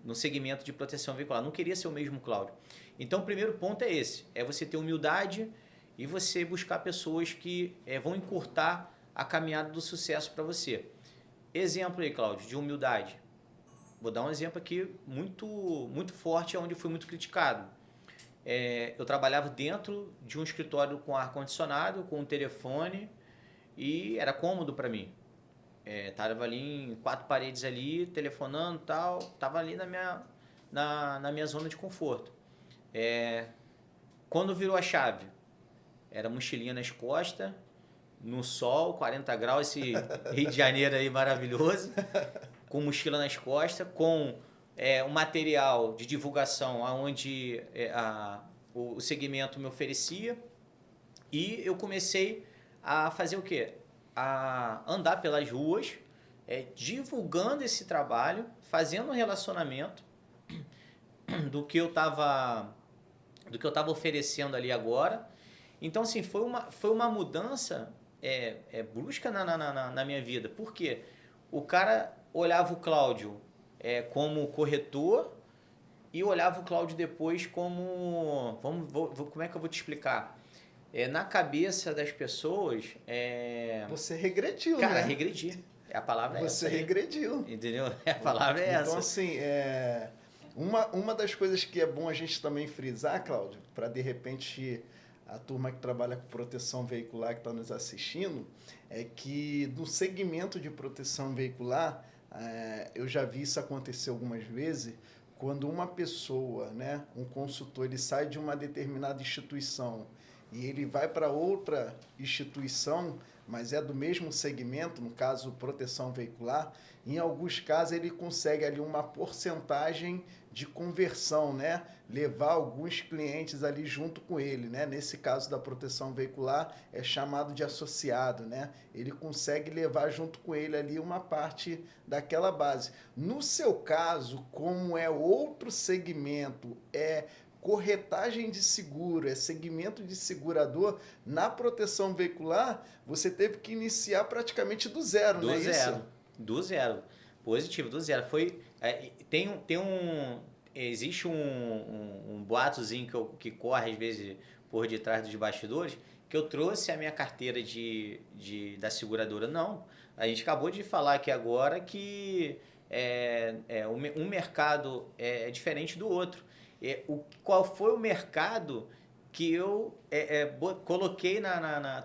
no segmento de proteção veicular. Não queria ser o mesmo Cláudio. Então, o primeiro ponto é esse. É você ter humildade e você buscar pessoas que vão encurtar a caminhada do sucesso para você. Exemplo aí, Cláudio, de humildade. Vou dar um exemplo aqui muito, muito forte, onde fui muito criticado. Eu trabalhava dentro de um escritório com ar-condicionado, com um telefone, e era cômodo para mim. Tava ali em 4 paredes ali, telefonando e tal, tava ali na minha zona de conforto. Quando virou a chave, era mochilinha nas costas, no sol, 40 graus, esse Rio de Janeiro aí maravilhoso, com mochila nas costas, com um material de divulgação onde o segmento me oferecia, e eu comecei a fazer o quê? A andar pelas ruas, divulgando esse trabalho, fazendo um relacionamento do que eu estava oferecendo ali agora. Então, assim, foi uma mudança brusca na minha vida. Por quê? O cara olhava o Cláudio como corretor e olhava o Cláudio depois como... como é que eu vou te explicar? Na cabeça das pessoas... Você regrediu, cara, né? Regredi. A palavra é essa. Você regrediu. Entendeu? A palavra é essa. Então, assim, uma das coisas que é bom a gente também frisar, Cláudio, para de repente a turma que trabalha com proteção veicular que está nos assistindo, é que no segmento de proteção veicular, eu já vi isso acontecer algumas vezes, quando uma pessoa, né, um consultor, ele sai de uma determinada instituição e ele vai para outra instituição, mas é do mesmo segmento, no caso proteção veicular, em alguns casos ele consegue ali uma porcentagem de conversão, né? Levar alguns clientes ali junto com ele, né? Nesse caso da proteção veicular é chamado de associado, né? Ele consegue levar junto com ele ali uma parte daquela base. No seu caso, como é outro segmento, corretagem de seguro, segmento de segurador, na proteção veicular, você teve que iniciar praticamente do zero, não é isso? Do zero. Positivo, do zero. Existe um boatozinho que corre às vezes por detrás dos bastidores, que eu trouxe a minha carteira da seguradora. Não, a gente acabou de falar aqui agora que um mercado é diferente do outro. Qual foi o mercado que eu coloquei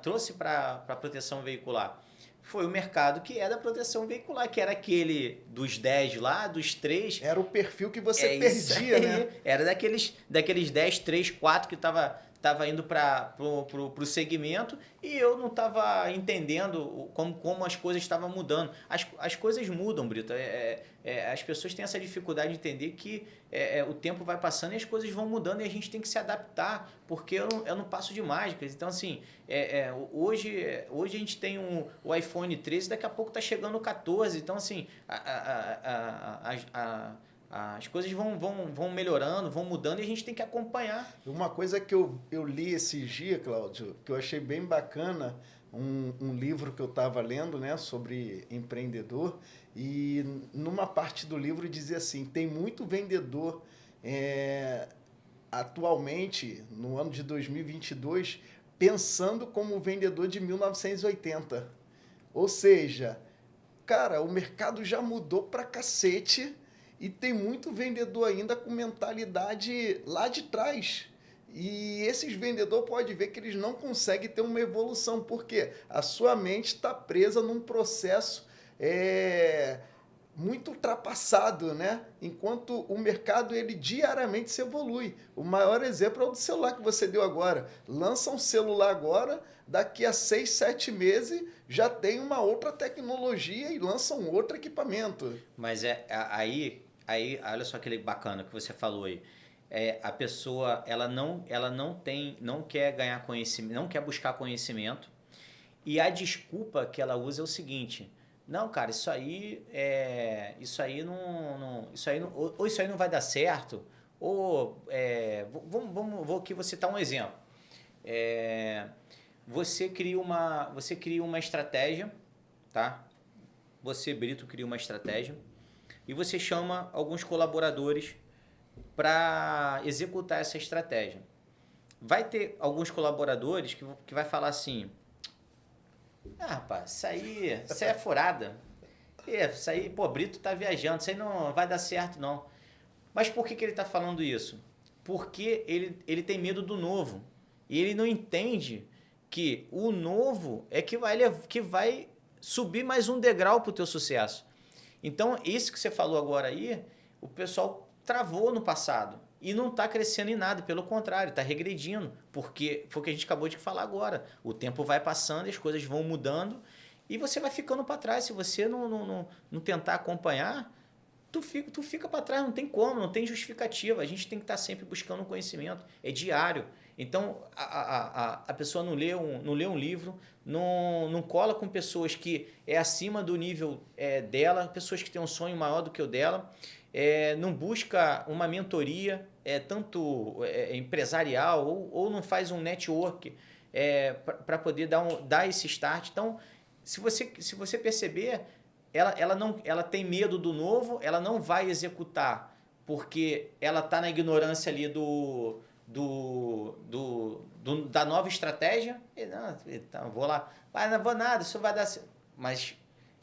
trouxe para a proteção veicular? Foi o mercado que é da proteção veicular, que era aquele dos 10 lá, dos 3. Era o perfil que você perdia, né? Era daqueles 10, 3, 4 que tava indo para o segmento e eu não estava entendendo como as coisas estavam mudando. As coisas mudam, Brito. As pessoas têm essa dificuldade de entender que o tempo vai passando e as coisas vão mudando e a gente tem que se adaptar, porque eu não passo de mágicas. Então, assim, hoje a gente tem o iPhone 13, daqui a pouco está chegando o 14. Então, assim, as coisas vão melhorando, vão mudando e a gente tem que acompanhar. Uma coisa que eu li esses dias, Cláudio, que eu achei bem bacana, um livro que eu estava lendo, né, sobre empreendedor, e numa parte do livro dizia assim, tem muito vendedor atualmente, no ano de 2022, pensando como o vendedor de 1980. Ou seja, cara, o mercado já mudou pra cacete, e tem muito vendedor ainda com mentalidade lá de trás. E esses vendedores podem ver que eles não conseguem ter uma evolução, porque a sua mente está presa num processo muito ultrapassado, né? Enquanto o mercado, ele diariamente se evolui. O maior exemplo é o do celular que você deu agora. Lança um celular agora, daqui a 6, 7 meses já tem uma outra tecnologia e lança um outro equipamento. Mas aí, olha só que bacana que você falou aí. A pessoa ela não quer ganhar conhecimento, não quer buscar conhecimento, e a desculpa que ela usa é o seguinte: não, cara, isso aí não vai dar certo, ou vou aqui vou citar um exemplo. Você cria uma estratégia, tá? Você, Brito, cria uma estratégia e você chama alguns colaboradores para executar essa estratégia. Vai ter alguns colaboradores que vai falar assim: rapaz, isso aí é furada. Isso aí, pô, Brito tá viajando, isso aí não vai dar certo, não. Mas por que ele tá falando isso? Porque ele tem medo do novo. E ele não entende que o novo é que vai subir mais um degrau pro teu sucesso. Então, isso que você falou agora aí, o pessoal travou no passado e não está crescendo em nada, pelo contrário, está regredindo, porque foi o que a gente acabou de falar agora. O tempo vai passando, as coisas vão mudando e você vai ficando para trás. Se você não tentar acompanhar, tu fica para trás, não tem como, não tem justificativa. A gente tem que estar sempre buscando conhecimento, é diário. Então, a pessoa não lê um livro, não cola com pessoas que é acima do nível dela, pessoas que têm um sonho maior do que o dela, não busca uma mentoria, tanto empresarial, ou não faz um network para poder dar esse start. Então, se você perceber, ela tem medo do novo, ela não vai executar, porque ela está na ignorância ali da nova estratégia. Então, vou lá, não vou nada, isso vai dar certo. Mas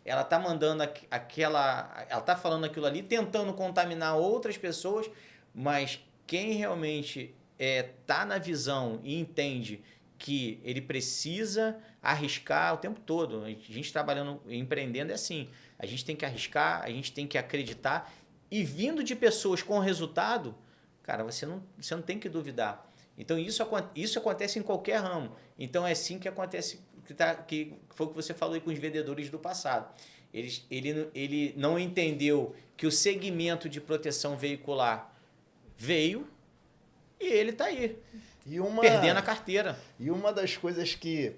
ela está mandando ela está falando aquilo ali, tentando contaminar outras pessoas, mas quem realmente está na visão e entende que ele precisa arriscar o tempo todo. A gente trabalhando, empreendendo é assim, a gente tem que arriscar, a gente tem que acreditar, e vindo de pessoas com resultado, cara, você não tem que duvidar. Então, isso acontece em qualquer ramo. Então, é assim que acontece, que foi o que você falou aí com os vendedores do passado. Ele não entendeu que o segmento de proteção veicular veio e ele está aí, perdendo a carteira. E uma das coisas que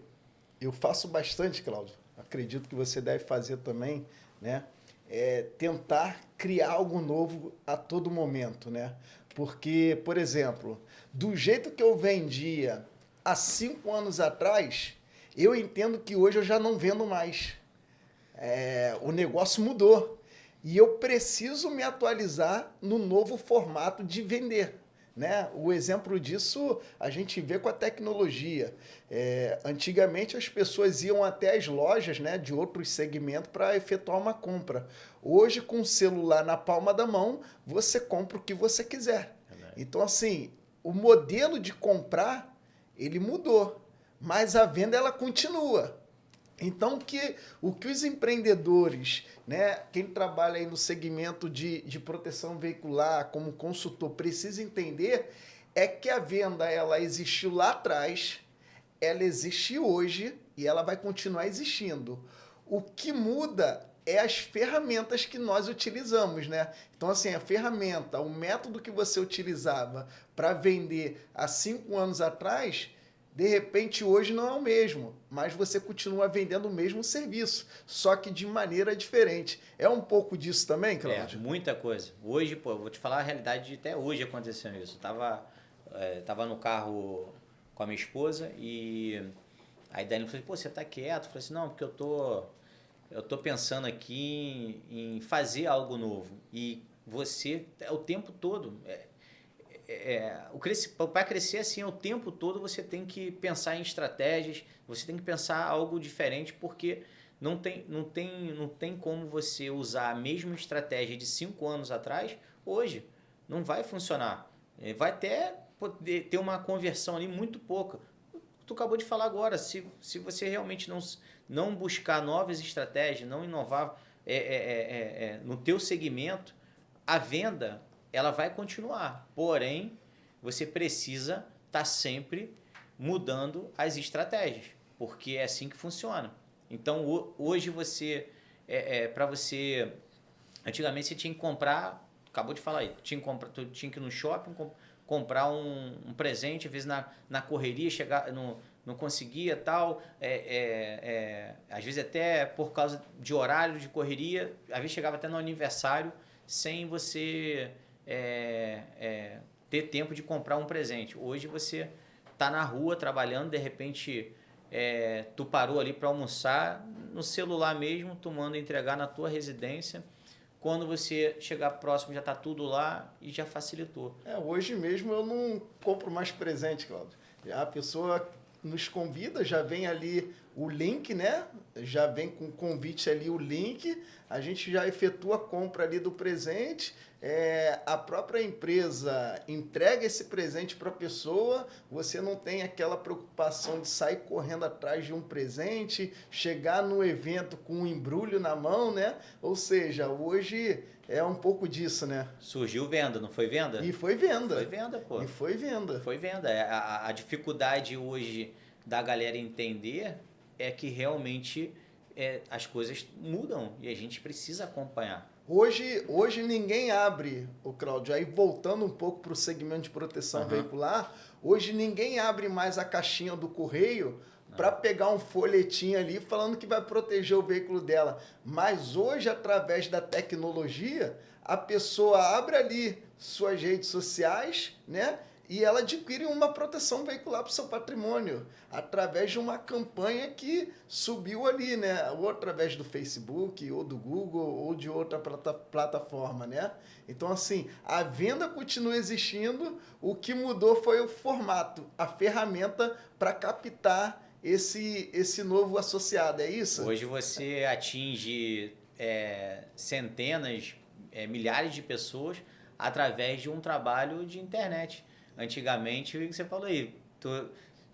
eu faço bastante, Cláudio, acredito que você deve fazer também, né? É tentar criar algo novo a todo momento, né? Porque, por exemplo, do jeito que eu vendia há 5 anos atrás, eu entendo que hoje eu já não vendo mais. O negócio mudou. E eu preciso me atualizar no novo formato de vender, né? O exemplo disso a gente vê com a tecnologia. Antigamente as pessoas iam até as lojas, né, de outros segmentos para efetuar uma compra. Hoje, com o celular na palma da mão, você compra o que você quiser. Então, assim, o modelo de comprar ele mudou, mas a venda ela continua. Então, o que os empreendedores, né, quem trabalha aí no segmento de proteção veicular como consultor, precisa entender é que a venda ela existiu lá atrás, ela existe hoje e ela vai continuar existindo. O que muda é as ferramentas que nós utilizamos, né? Então, assim, a ferramenta, o método que você utilizava para vender há 5 anos atrás, de repente hoje não é o mesmo, mas você continua vendendo o mesmo serviço, só que de maneira diferente. É um pouco disso também, Cláudio? Muita coisa. Hoje, pô, eu vou te falar a realidade de até hoje acontecendo isso. Eu tava no carro com a minha esposa e aí Dani falou, pô, você tá quieto? Eu falei assim, não, porque eu tô pensando aqui em fazer algo novo. E você, o tempo todo, para crescer assim, o tempo todo você tem que pensar em estratégias, você tem que pensar algo diferente, porque não tem como você usar a mesma estratégia de 5 anos atrás, hoje. Não vai funcionar. Vai até poder ter uma conversão ali muito pouca. Tu acabou de falar agora, se você realmente não buscar novas estratégias, não inovar no teu segmento, a venda ela vai continuar. Porém, você precisa estar sempre mudando as estratégias, porque é assim que funciona. Então, hoje para você, antigamente você tinha que comprar, acabou de falar aí, tu tinha que ir no shopping, comprar um presente, às vezes na correria, chegar, não conseguia tal, às vezes até por causa de horário de correria, às vezes chegava até no aniversário sem você ter tempo de comprar um presente. Hoje você está na rua trabalhando, de repente tu parou ali para almoçar, no celular mesmo, tu manda entregar na tua residência. Quando você chegar próximo, já está tudo lá e já facilitou. Hoje mesmo eu não compro mais presente, Cláudio. A pessoa nos convida, já vem ali o link, né? Já vem com o convite ali o link, a gente já efetua a compra ali do presente, a própria empresa entrega esse presente para a pessoa, você não tem aquela preocupação de sair correndo atrás de um presente, chegar no evento com um embrulho na mão, né? Ou seja, hoje é um pouco disso, né? Surgiu venda, não foi venda? E foi venda. Foi venda, pô. E foi venda. Foi venda. A dificuldade hoje da galera entender é que realmente as coisas mudam e a gente precisa acompanhar. Hoje ninguém abre, o Cláudio, aí voltando um pouco para o segmento de proteção veicular, hoje ninguém abre mais a caixinha do correio para pegar um folhetinho ali falando que vai proteger o veículo dela. Mas hoje, através da tecnologia, a pessoa abre ali suas redes sociais, né? E ela adquire uma proteção veicular para o seu patrimônio, através de uma campanha que subiu ali, né? Ou através do Facebook, ou do Google, ou de outra plataforma, né? Então, assim, a venda continua existindo, o que mudou foi o formato, a ferramenta para captar esse novo associado, é isso? Hoje você atinge centenas, milhares de pessoas através de um trabalho de internet. Antigamente, o que você falou aí,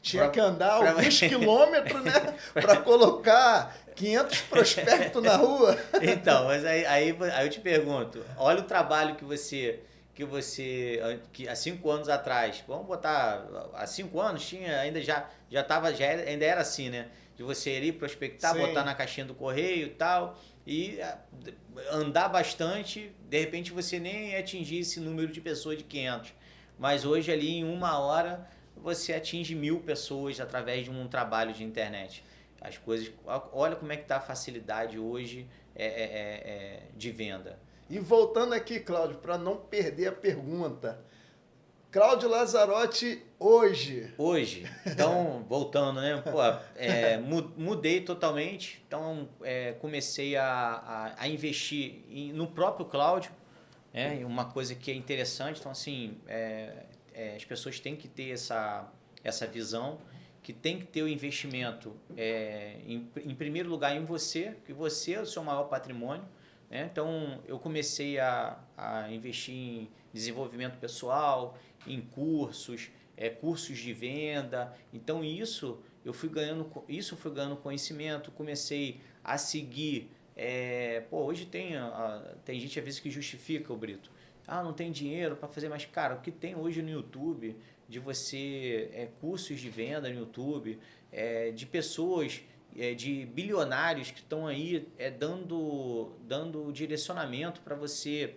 tinha que andar alguns quilômetros, né, para colocar 500 prospectos na rua. Então, mas aí eu te pergunto, olha o trabalho que há 5 anos atrás, vamos botar, há 5 anos tinha, ainda era assim, né? De você ir prospectar, sim, botar na caixinha do correio e tal, e andar bastante, de repente você nem atingir esse número de pessoas de 500. Mas hoje ali em 1 hora você atinge 1000 pessoas através de um trabalho de internet. As coisas, olha como é que está a facilidade hoje de venda. E voltando aqui, Cláudio, para não perder a pergunta. Cláudio Lazzarotti, hoje. Hoje. Então, voltando, né? Pô, mudei totalmente. Então, comecei a investir no próprio Cláudio. Uma coisa que é interessante. Então, assim, as pessoas têm que ter essa visão, que tem que ter o investimento, em primeiro lugar, em você, que você é o seu maior patrimônio. Então, eu comecei a investir em desenvolvimento pessoal, em cursos, cursos de venda. Então isso eu fui ganhando conhecimento, comecei a seguir. Hoje tem gente às vezes que justifica o Brito. Não tem dinheiro para fazer, mas cara, o que tem hoje no YouTube de você cursos de venda no YouTube, de pessoas, de bilionários que estão aí dando direcionamento para você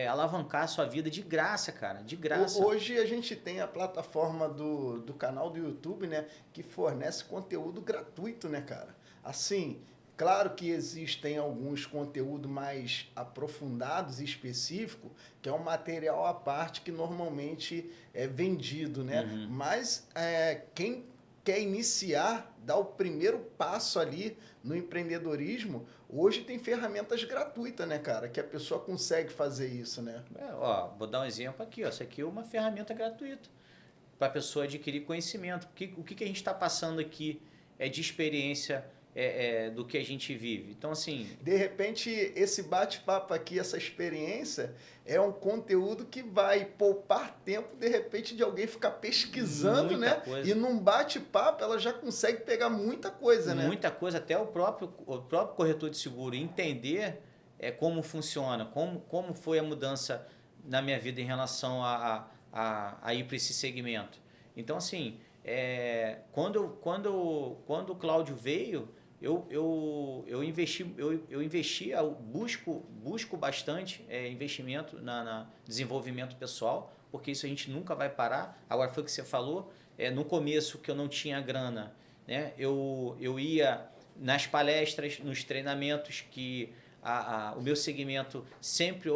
alavancar a sua vida de graça, cara, de graça. Hoje a gente tem a plataforma do canal do YouTube, né, que fornece conteúdo gratuito, né, cara? Assim, claro que existem alguns conteúdos mais aprofundados e específicos, que é um material à parte que normalmente é vendido, né? Uhum. Mas quem quer iniciar, dar o primeiro passo ali no empreendedorismo, hoje tem ferramentas gratuitas, né, cara? Que a pessoa consegue fazer isso, né? Vou dar um exemplo aqui. Essa aqui é uma ferramenta gratuita para a pessoa adquirir conhecimento. O que a gente está passando aqui de experiência do que a gente vive. Então, assim... De repente, esse bate-papo aqui, essa experiência, é um conteúdo que vai poupar tempo, de repente, de alguém ficar pesquisando, muita né? Coisa. E num bate-papo, ela já consegue pegar muita coisa, né? Muita coisa, até o próprio corretor de seguro entender como funciona, como foi a mudança na minha vida em relação a ir para esse segmento. Então, assim, quando o Cláudio veio, eu busco bastante investimento na desenvolvimento pessoal, porque isso a gente nunca vai parar. Agora, foi o que você falou, no começo que eu não tinha grana, né? Eu ia nas palestras, nos treinamentos que o meu segmento sempre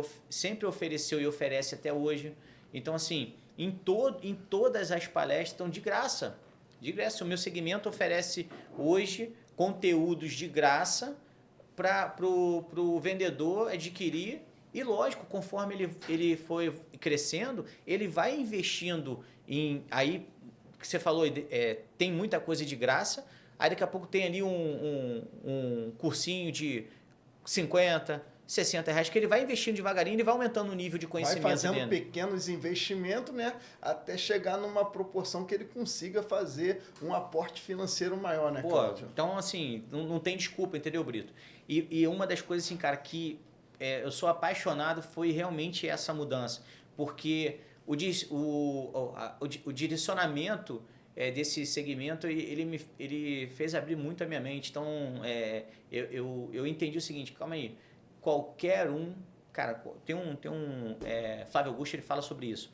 ofereceu e oferece até hoje. Então, assim, em todas as palestras estão de graça. De graça. O meu segmento oferece hoje conteúdos de graça para o vendedor adquirir. E, lógico, conforme ele foi crescendo, ele vai investindo em... Aí, que você falou, tem muita coisa de graça. Aí, daqui a pouco, tem ali um cursinho de 50, 60 reais, que ele vai investindo devagarinho, ele vai aumentando o nível de conhecimento dele. Vai fazendo pequenos investimentos, né? Até chegar numa proporção que ele consiga fazer um aporte financeiro maior, né, Cláudio? Então, assim, não tem desculpa, entendeu, Brito? E uma das coisas, assim, cara, que eu sou apaixonado foi realmente essa mudança. Porque o direcionamento desse segmento, ele fez abrir muito a minha mente. Então, eu entendi o seguinte, calma aí, qualquer um, cara, tem um Flávio Augusto, ele fala sobre isso.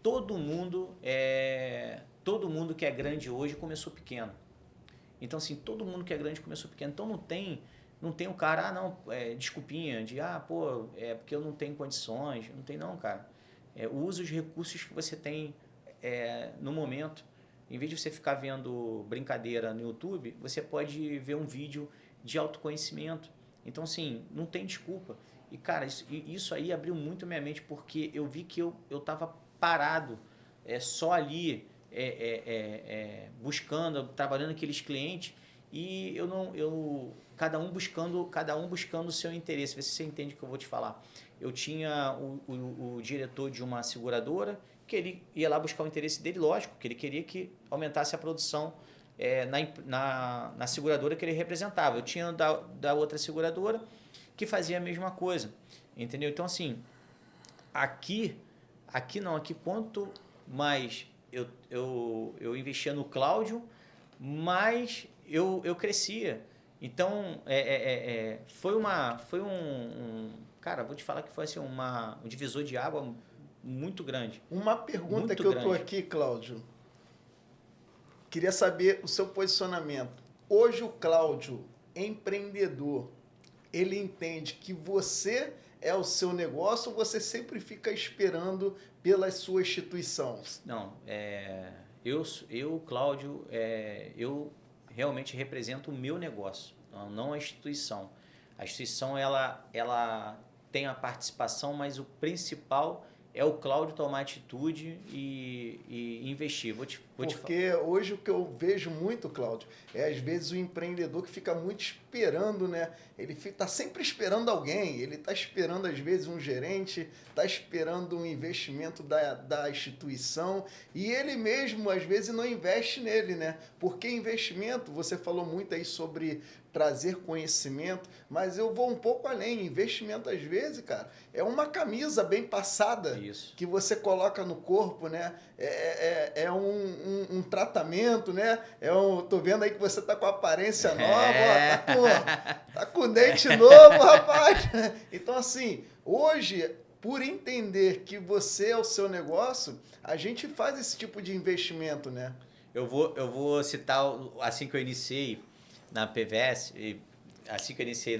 Todo mundo que é grande hoje começou pequeno. Então, assim, todo mundo que é grande começou pequeno. Então, não tem um cara, desculpinha, de, porque eu não tenho condições. Não tem não, cara. Usa os recursos que você tem no momento. Em vez de você ficar vendo brincadeira no YouTube, você pode ver um vídeo de autoconhecimento. Então, assim, não tem desculpa. E, cara, isso aí abriu muito minha mente, porque eu vi que eu estava parado, só ali, buscando, trabalhando aqueles clientes, e cada um buscando o seu interesse. Vê se você entende o que eu vou te falar. Eu tinha o diretor de uma seguradora, que ele ia lá buscar o interesse dele, lógico, que ele queria que aumentasse a produção na seguradora que ele representava. Eu tinha da outra seguradora que fazia a mesma coisa, entendeu? Então, assim, aqui quanto mais eu investia no Cláudio, mais eu crescia. Então, foi cara, vou te falar que foi assim, um divisor de água muito grande. Uma pergunta muito que eu grande. tô aqui, Cláudio, queria saber o seu posicionamento. Hoje o Cláudio, empreendedor, ele entende que você é o seu negócio ou você sempre fica esperando pela sua instituição? Não, eu Cláudio, eu realmente represento o meu negócio, não a instituição. A instituição, ela tem a participação, mas o principal é o Cláudio tomar atitude e investir. Vou te Porque hoje o que eu vejo muito, Cláudio, às vezes o empreendedor que fica muito esperando, né? Ele está sempre esperando alguém, ele está esperando às vezes um gerente, está esperando um investimento da instituição e ele mesmo às vezes não investe nele, né? Porque investimento, você falou muito aí sobre trazer conhecimento, mas eu vou um pouco além. Investimento às vezes, cara, é uma camisa bem passada que você coloca no corpo, né? É um tratamento, né? Tô vendo aí que você tá com aparência nova, ó, tá com dente novo, rapaz. Então, assim, hoje, por entender que você é o seu negócio, a gente faz esse tipo de investimento, né? Eu vou citar, assim que eu iniciei na PVS, assim que eu iniciei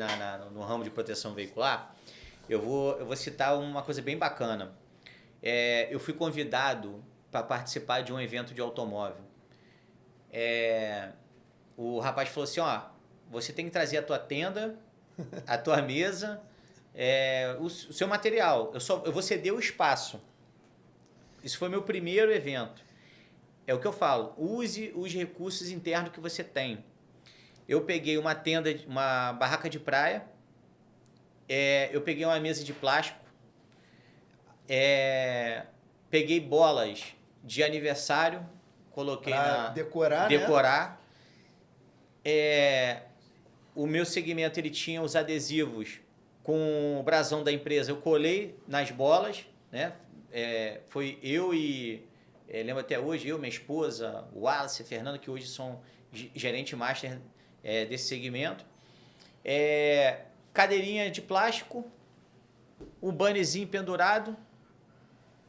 no ramo de proteção veicular, eu vou citar uma coisa bem bacana. Eu fui convidado para participar de um evento de automóvel. O rapaz falou assim, ó, você tem que trazer a tua tenda, a tua mesa, o seu material. Eu vou ceder o espaço. Isso foi meu primeiro evento. É o que eu falo, use os recursos internos que você tem. Eu peguei uma tenda, uma barraca de praia, eu peguei uma mesa de plástico, peguei bolas de aniversário, coloquei pra decorar, né? O meu segmento ele tinha os adesivos com o brasão da empresa, eu colei nas bolas, né? Foi eu e, lembro até hoje, minha esposa, o Wallace, a Fernanda, que hoje são gerente master desse segmento. Cadeirinha de plástico, um bannerzinho pendurado,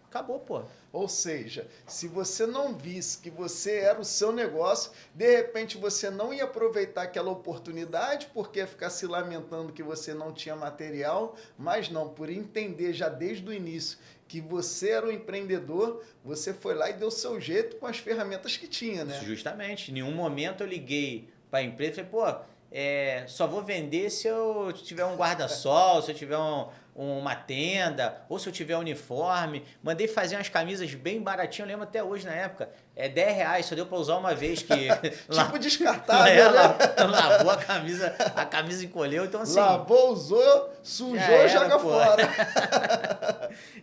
acabou, pô. Ou seja, se você não visse que você era o seu negócio, de repente você não ia aproveitar aquela oportunidade porque ia ficar se lamentando que você não tinha material, mas não, por entender já desde o início que você era um empreendedor, você foi lá e deu o seu jeito com as ferramentas que tinha, né? Justamente. Em nenhum momento eu liguei para a empresa e falei, pô, só vou vender se eu tiver um guarda-sol, se eu tiver uma tenda, ou se eu tiver um uniforme. Mandei fazer umas camisas bem baratinhas, eu lembro até hoje na época. R$10, só deu para usar uma vez. Tipo descartável, né? Lavou a camisa encolheu, então assim... Lavou, usou, sujou, joga fora.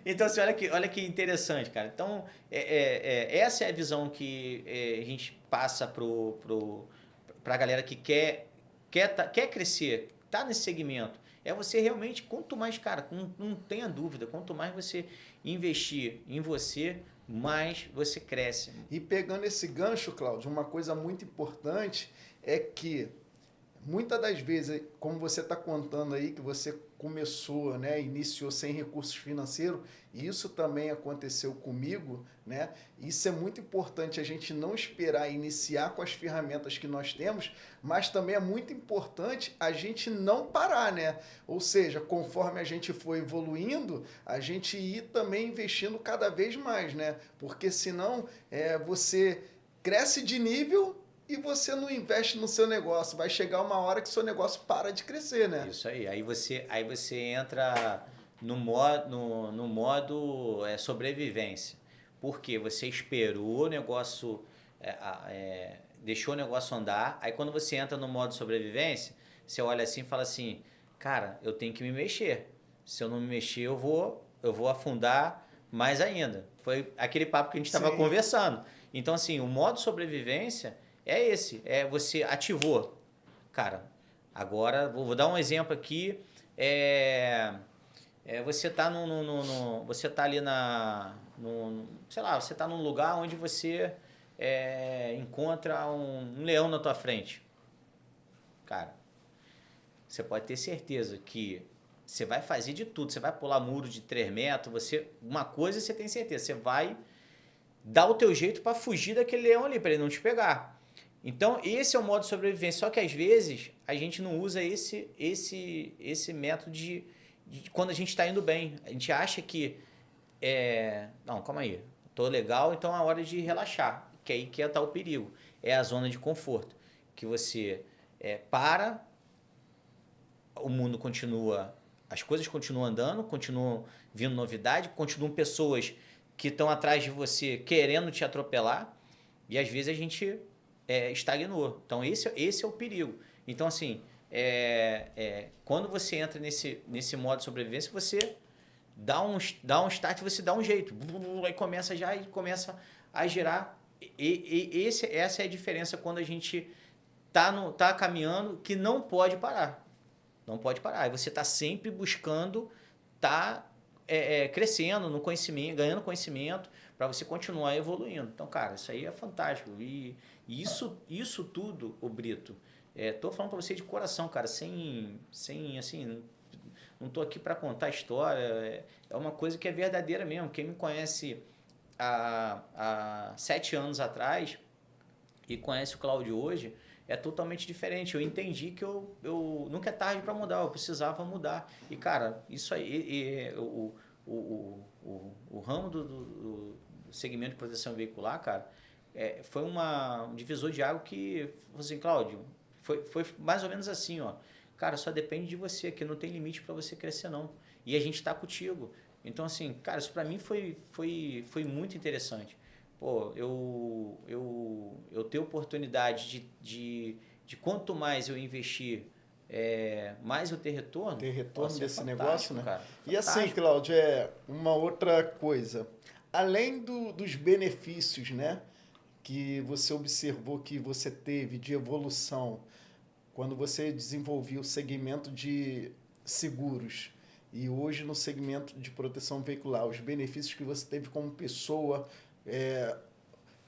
Então assim, olha que interessante, cara. Então, essa é a visão que a gente passa para a galera que quer crescer, tá nesse segmento. Você realmente, quanto mais, cara, não tenha dúvida, quanto mais você investir em você, mais você cresce. E pegando esse gancho, Cláudio, uma coisa muito importante é que muitas das vezes, como você está contando aí, que você começou, né, iniciou sem recursos financeiros, e isso também aconteceu comigo, né? Isso é muito importante, a gente não esperar iniciar com as ferramentas que nós temos, mas também é muito importante a gente não parar, né? Ou seja, conforme a gente for evoluindo, a gente ir também investindo cada vez mais, né? Porque senão você cresce de nível e você não investe no seu negócio. Vai chegar uma hora que seu negócio para de crescer, né? Isso aí. Aí você entra no modo sobrevivência. Porque você esperou o negócio, deixou o negócio andar. Aí quando você entra no modo sobrevivência, você olha assim e fala assim, cara, eu tenho que me mexer. Se eu não me mexer, eu vou afundar mais ainda. Foi aquele papo que a gente estava conversando. Então, assim, o modo sobrevivência... você ativou. Cara, agora, vou dar um exemplo aqui, você está você tá ali sei lá, você está num lugar onde você encontra um leão na tua frente. Cara, você pode ter certeza que você vai fazer de tudo, você vai pular muro de 3 metros, uma coisa você tem certeza, você vai dar o teu jeito para fugir daquele leão ali, para ele não te pegar. Então, esse é o modo de sobrevivência. Só que, às vezes, a gente não usa esse método de quando a gente está indo bem. A gente acha que... não, calma aí. Estou legal, então é hora de relaxar. Que aí que está o perigo. É a zona de conforto. Que você o mundo continua... As coisas continuam andando, continuam vindo novidade, continuam pessoas que estão atrás de você querendo te atropelar. E, às vezes, a gente... estagnou. Então, esse é o perigo. Então, assim, quando você entra nesse modo de sobrevivência, você dá um start, você dá um jeito. Aí começa a girar. Essa é a diferença quando a gente tá caminhando, que não pode parar. Não pode parar. Aí você está sempre buscando, crescendo no conhecimento, ganhando conhecimento, para você continuar evoluindo. Então, cara, isso aí é fantástico. E isso tudo, ô Brito, tô falando para você de coração, cara, sem assim, não tô aqui para contar história, é uma coisa que é verdadeira mesmo. Quem me conhece há 7 anos atrás e conhece o Cláudio hoje, é totalmente diferente. Eu entendi que eu nunca é tarde para mudar, eu precisava mudar. E, cara, isso aí, o ramo do segmento de proteção veicular, cara, foi um divisor de água que, assim, Cláudio, foi mais ou menos assim, ó. Cara, só depende de você, que não tem limite para você crescer, não. E a gente está contigo. Então, assim, cara, isso para mim foi muito interessante. Pô, eu ter oportunidade de quanto mais eu investir, mais eu ter retorno. Ter retorno desse negócio, né? Cara, e assim, Cláudio, uma outra coisa. Além dos benefícios, né, que você observou que você teve de evolução quando você desenvolveu o segmento de seguros e hoje no segmento de proteção veicular, os benefícios que você teve como pessoa,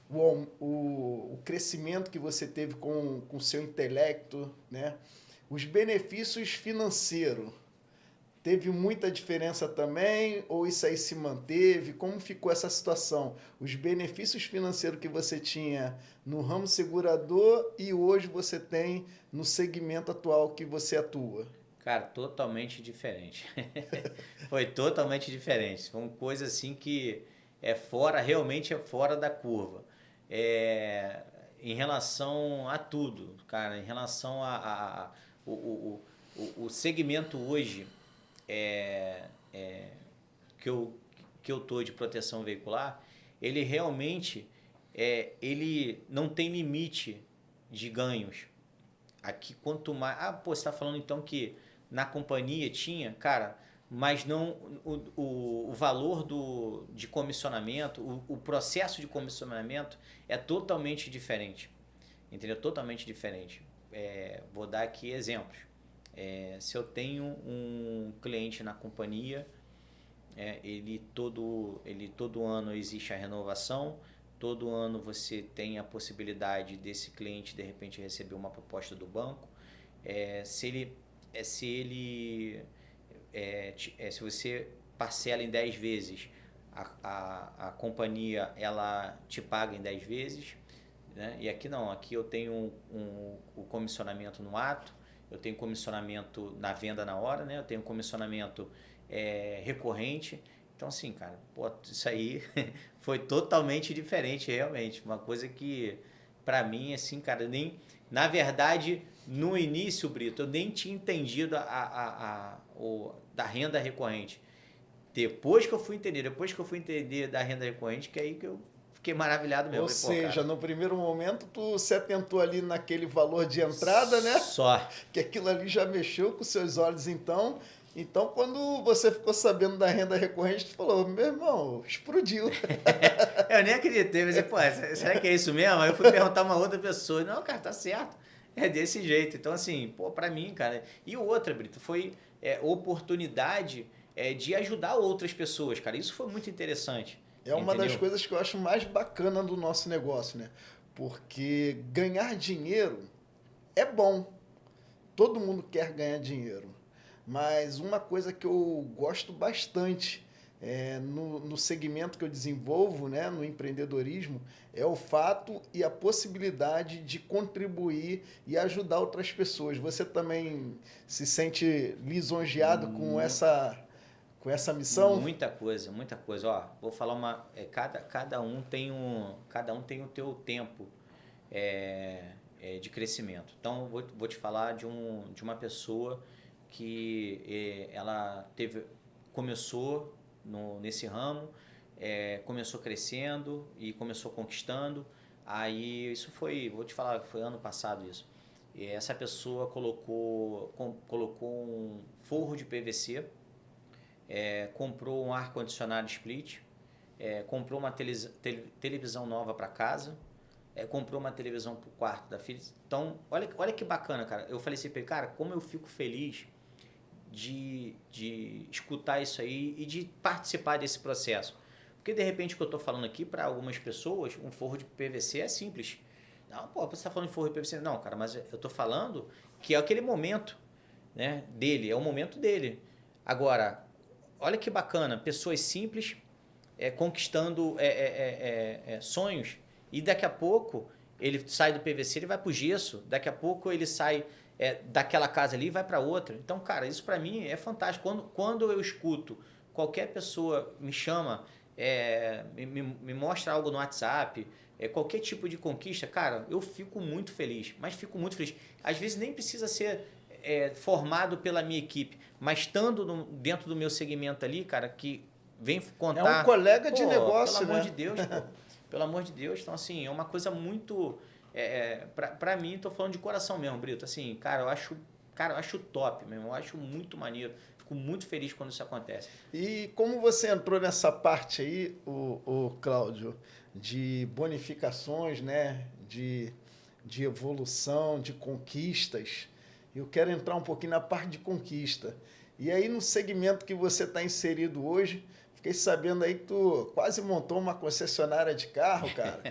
o crescimento que você teve com o seu intelecto, né? Os benefícios financeiros, teve muita diferença também ou isso aí se manteve? Como ficou essa situação? Os benefícios financeiros que você tinha no ramo segurador e hoje você tem no segmento atual que você atua? Cara, totalmente diferente. Foi totalmente diferente. Foi uma coisa assim que realmente é fora da curva. Em relação a tudo, cara, em relação o segmento hoje que eu tô de proteção veicular, ele realmente ele não tem limite de ganhos. Aqui quanto mais... você está falando então que na companhia tinha, cara, mas não o valor de comissionamento, o processo de comissionamento é totalmente diferente, entendeu? Totalmente diferente. Vou dar aqui exemplos. Se eu tenho um cliente na companhia, ele todo ano existe a renovação, todo ano você tem a possibilidade desse cliente de repente receber uma proposta do banco. Se você parcela em 10 vezes, a companhia ela te paga em 10 vezes, né? E aqui não, aqui eu tenho o comissionamento no ato, eu tenho comissionamento na venda na hora, né? Eu tenho comissionamento recorrente. Então, assim, cara, isso aí foi totalmente diferente, realmente. Uma coisa que, para mim, assim, cara, na verdade, no início, Brito, eu nem tinha entendido da renda recorrente. Depois que eu fui entender da renda recorrente, que é aí que eu fiquei maravilhado mesmo. Ou seja, no primeiro momento, tu se atentou ali naquele valor de entrada, né? Só. Que aquilo ali já mexeu com seus olhos, então... Então, quando você ficou sabendo da renda recorrente, tu falou, meu irmão, explodiu. Eu nem acreditei, mas, será que é isso mesmo? Aí eu fui perguntar a uma outra pessoa, não, cara, tá certo, é desse jeito. Então, assim, pra mim, cara... E outra, Brito, foi oportunidade de ajudar outras pessoas, cara, isso foi muito interessante. É uma das coisas que eu acho mais bacana do nosso negócio, né? Porque ganhar dinheiro é bom, todo mundo quer ganhar dinheiro. Mas uma coisa que eu gosto bastante no segmento que eu desenvolvo, né, no empreendedorismo, é o fato e a possibilidade de contribuir e ajudar outras pessoas. Você também se sente lisonjeado com essa missão? Muita coisa. Ó, vou falar cada um tem o teu tempo de crescimento. Então, vou te falar de uma pessoa que ela começou nesse ramo, começou crescendo e começou conquistando. Aí isso vou te falar, foi ano passado isso. E essa pessoa colocou um forro de PVC, comprou um ar-condicionado split, comprou uma televisão nova para casa, comprou uma televisão para o quarto da filha. Então, olha que bacana, cara. Eu falei assim para ele, cara, como eu fico feliz de escutar isso aí e de participar desse processo. Porque, de repente, o que eu estou falando aqui, para algumas pessoas, um forro de PVC é simples. Não, pô, você está falando de forro de PVC? Não, cara, mas eu estou falando que é aquele momento, né, dele, é o momento dele. Agora, olha que bacana, pessoas simples conquistando sonhos, e daqui a pouco ele sai do PVC, ele vai para o gesso, daqui a pouco ele sai daquela casa ali e vai para outra. Então, cara, isso para mim é fantástico. Quando eu escuto, qualquer pessoa me chama, me mostra algo no WhatsApp, qualquer tipo de conquista, cara, eu fico muito feliz, mas fico muito feliz. Às vezes nem precisa ser formado pela minha equipe, mas estando dentro do meu segmento ali, cara, que vem contar... É um colega de negócio, pelo amor né? de Deus, pô. Pelo amor de Deus. Então, assim, é uma coisa muito... Pra mim, tô falando de coração mesmo, Brito. Assim, cara, eu acho top mesmo. Eu acho muito maneiro. Fico muito feliz quando isso acontece. E como você entrou nessa parte aí, o Cláudio, de bonificações, né? De evolução, de conquistas, eu quero entrar um pouquinho na parte de conquista. E aí, no segmento que você está inserido hoje, fiquei sabendo aí que tu quase montou uma concessionária de carro, cara.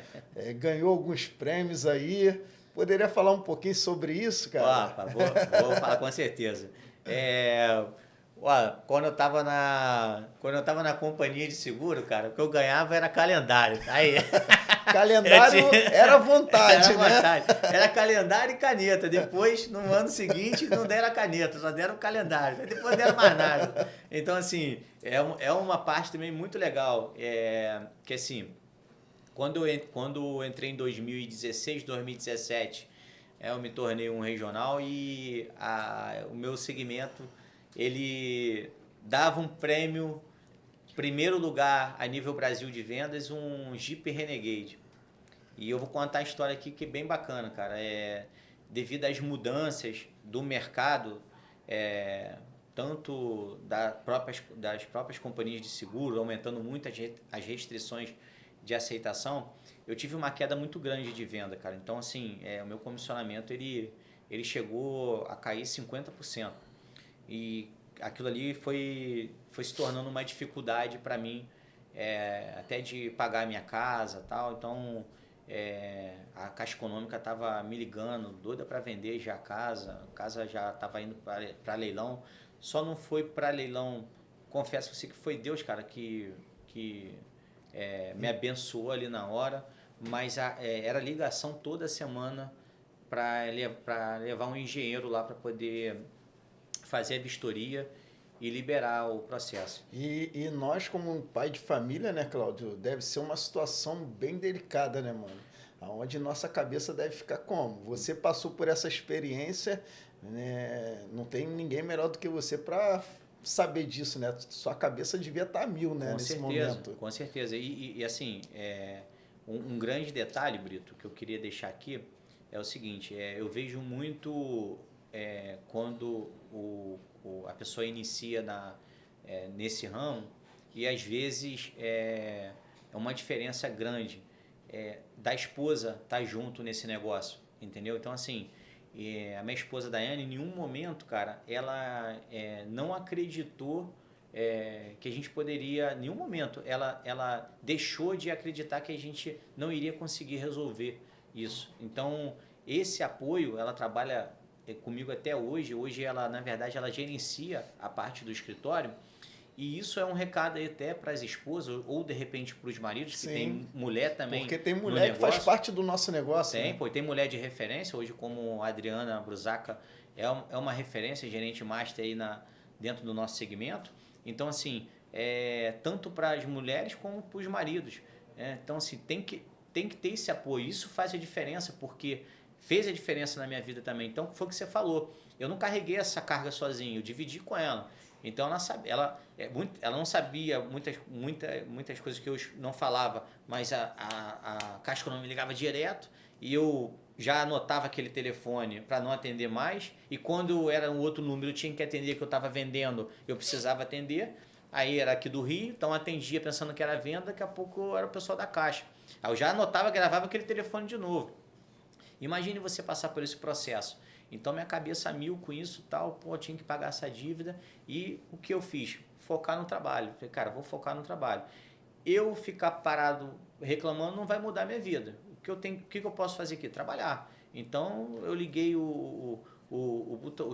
Ganhou alguns prêmios aí. Poderia falar um pouquinho sobre isso, cara? Opa, vou falar com certeza. Quando eu tava na companhia de seguro, cara, o que eu ganhava era calendário. Aí... Calendário era vontade, era né? vontade. Era calendário e caneta. Depois, no ano seguinte, não deram a caneta, só deram o calendário. Depois não deram mais nada. Então, assim, é uma parte também muito legal. Que, assim, quando eu entrei em 2016, 2017, eu me tornei um regional e o meu segmento, ele dava um prêmio... Primeiro lugar a nível Brasil de vendas, um Jeep Renegade. E eu vou contar a história aqui que é bem bacana, cara. Devido às mudanças do mercado, tanto das próprias companhias de seguro, aumentando muito as restrições de aceitação, eu tive uma queda muito grande de venda, cara. Então, assim, o meu comissionamento ele chegou a cair 50%. E aquilo ali foi se tornando uma dificuldade para mim, até de pagar a minha casa e tal. Então, a Caixa Econômica estava me ligando, doida para vender já a casa já estava indo para leilão. Só não foi para leilão, confesso que foi Deus, cara, que me abençoou ali na hora, mas era ligação toda semana para levar um engenheiro lá para poder fazer a vistoria e liberar o processo. E nós, como um pai de família, né, Cláudio, deve ser uma situação bem delicada, né, mano? Onde nossa cabeça deve ficar como? Você passou por essa experiência, né? Não tem ninguém melhor do que você para saber disso, né? Sua cabeça devia estar a mil, né, nesse momento. Com certeza. E assim, um grande detalhe, Brito, que eu queria deixar aqui é o seguinte, eu vejo muito quando a pessoa inicia nesse ramo e às vezes é uma diferença grande da esposa estar junto nesse negócio, entendeu? Então, assim, a minha esposa Daiane, em nenhum momento, cara, ela não acreditou que a gente poderia, em nenhum momento, ela deixou de acreditar que a gente não iria conseguir resolver isso. Então, esse apoio, ela trabalha comigo até hoje. Hoje ela, na verdade, ela gerencia a parte do escritório, e isso é um recado aí até para as esposas ou de repente para os maridos, que tem mulher também. Porque tem mulher que faz parte do nosso negócio. Tem mulher de referência hoje, como a Adriana Brusaca é uma referência, gerente master aí dentro do nosso segmento. Então, assim, tanto para as mulheres como para os maridos. Então, assim, tem que ter esse apoio. Isso faz a diferença, porque fez a diferença na minha vida também. Então, foi o que você falou. Eu não carreguei essa carga sozinho, eu dividi com ela. Então, ela não sabia muitas coisas que eu não falava, mas a Caixa Econômica me ligava direto e eu já anotava aquele telefone para não atender mais, e quando era um outro número eu tinha que atender, que eu estava vendendo, eu precisava atender, aí era aqui do Rio, então atendia pensando que era venda, daqui a pouco era o pessoal da caixa. Aí eu já anotava, gravava aquele telefone de novo. Imagine você passar por esse processo. Então minha cabeça a mil com isso e tal, pô, eu tinha que pagar essa dívida, e o que eu fiz? Focar no trabalho. Falei, cara, vou focar no trabalho. Eu ficar parado reclamando não vai mudar a minha vida. O que eu posso fazer aqui? Trabalhar. Então eu liguei o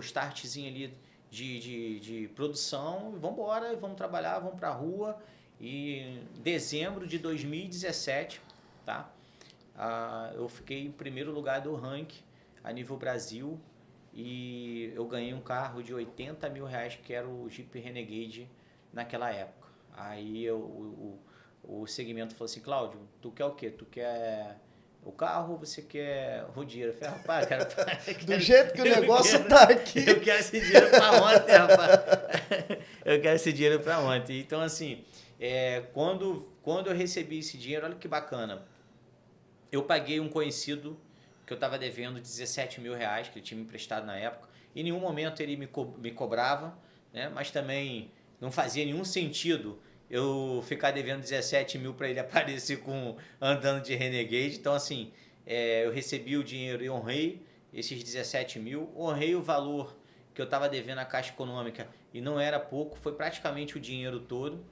startzinho ali de produção, e vamos embora, vamos trabalhar, vamos para a rua. E em dezembro de 2017, tá? Eu fiquei em primeiro lugar do ranking a nível Brasil, e eu ganhei um carro de 80 mil reais, que era o Jeep Renegade naquela época. Aí o segmento falou assim, Cláudio, tu quer o quê? Tu quer o carro ou você quer o dinheiro? Eu falei, rapaz, cara... Do jeito que o negócio tá aqui. Eu quero esse dinheiro para ontem, rapaz. Eu quero esse dinheiro para ontem. Então, assim, quando eu recebi esse dinheiro, olha que bacana. Eu paguei um conhecido que eu estava devendo 17 mil reais, que ele tinha me emprestado na época. Em nenhum momento ele me cobrava, né? Mas também não fazia nenhum sentido eu ficar devendo 17 mil para ele aparecer andando de Renegade. Então, assim, eu recebi o dinheiro e honrei esses 17 mil, honrei o valor que eu estava devendo à Caixa Econômica, e não era pouco, foi praticamente o dinheiro todo.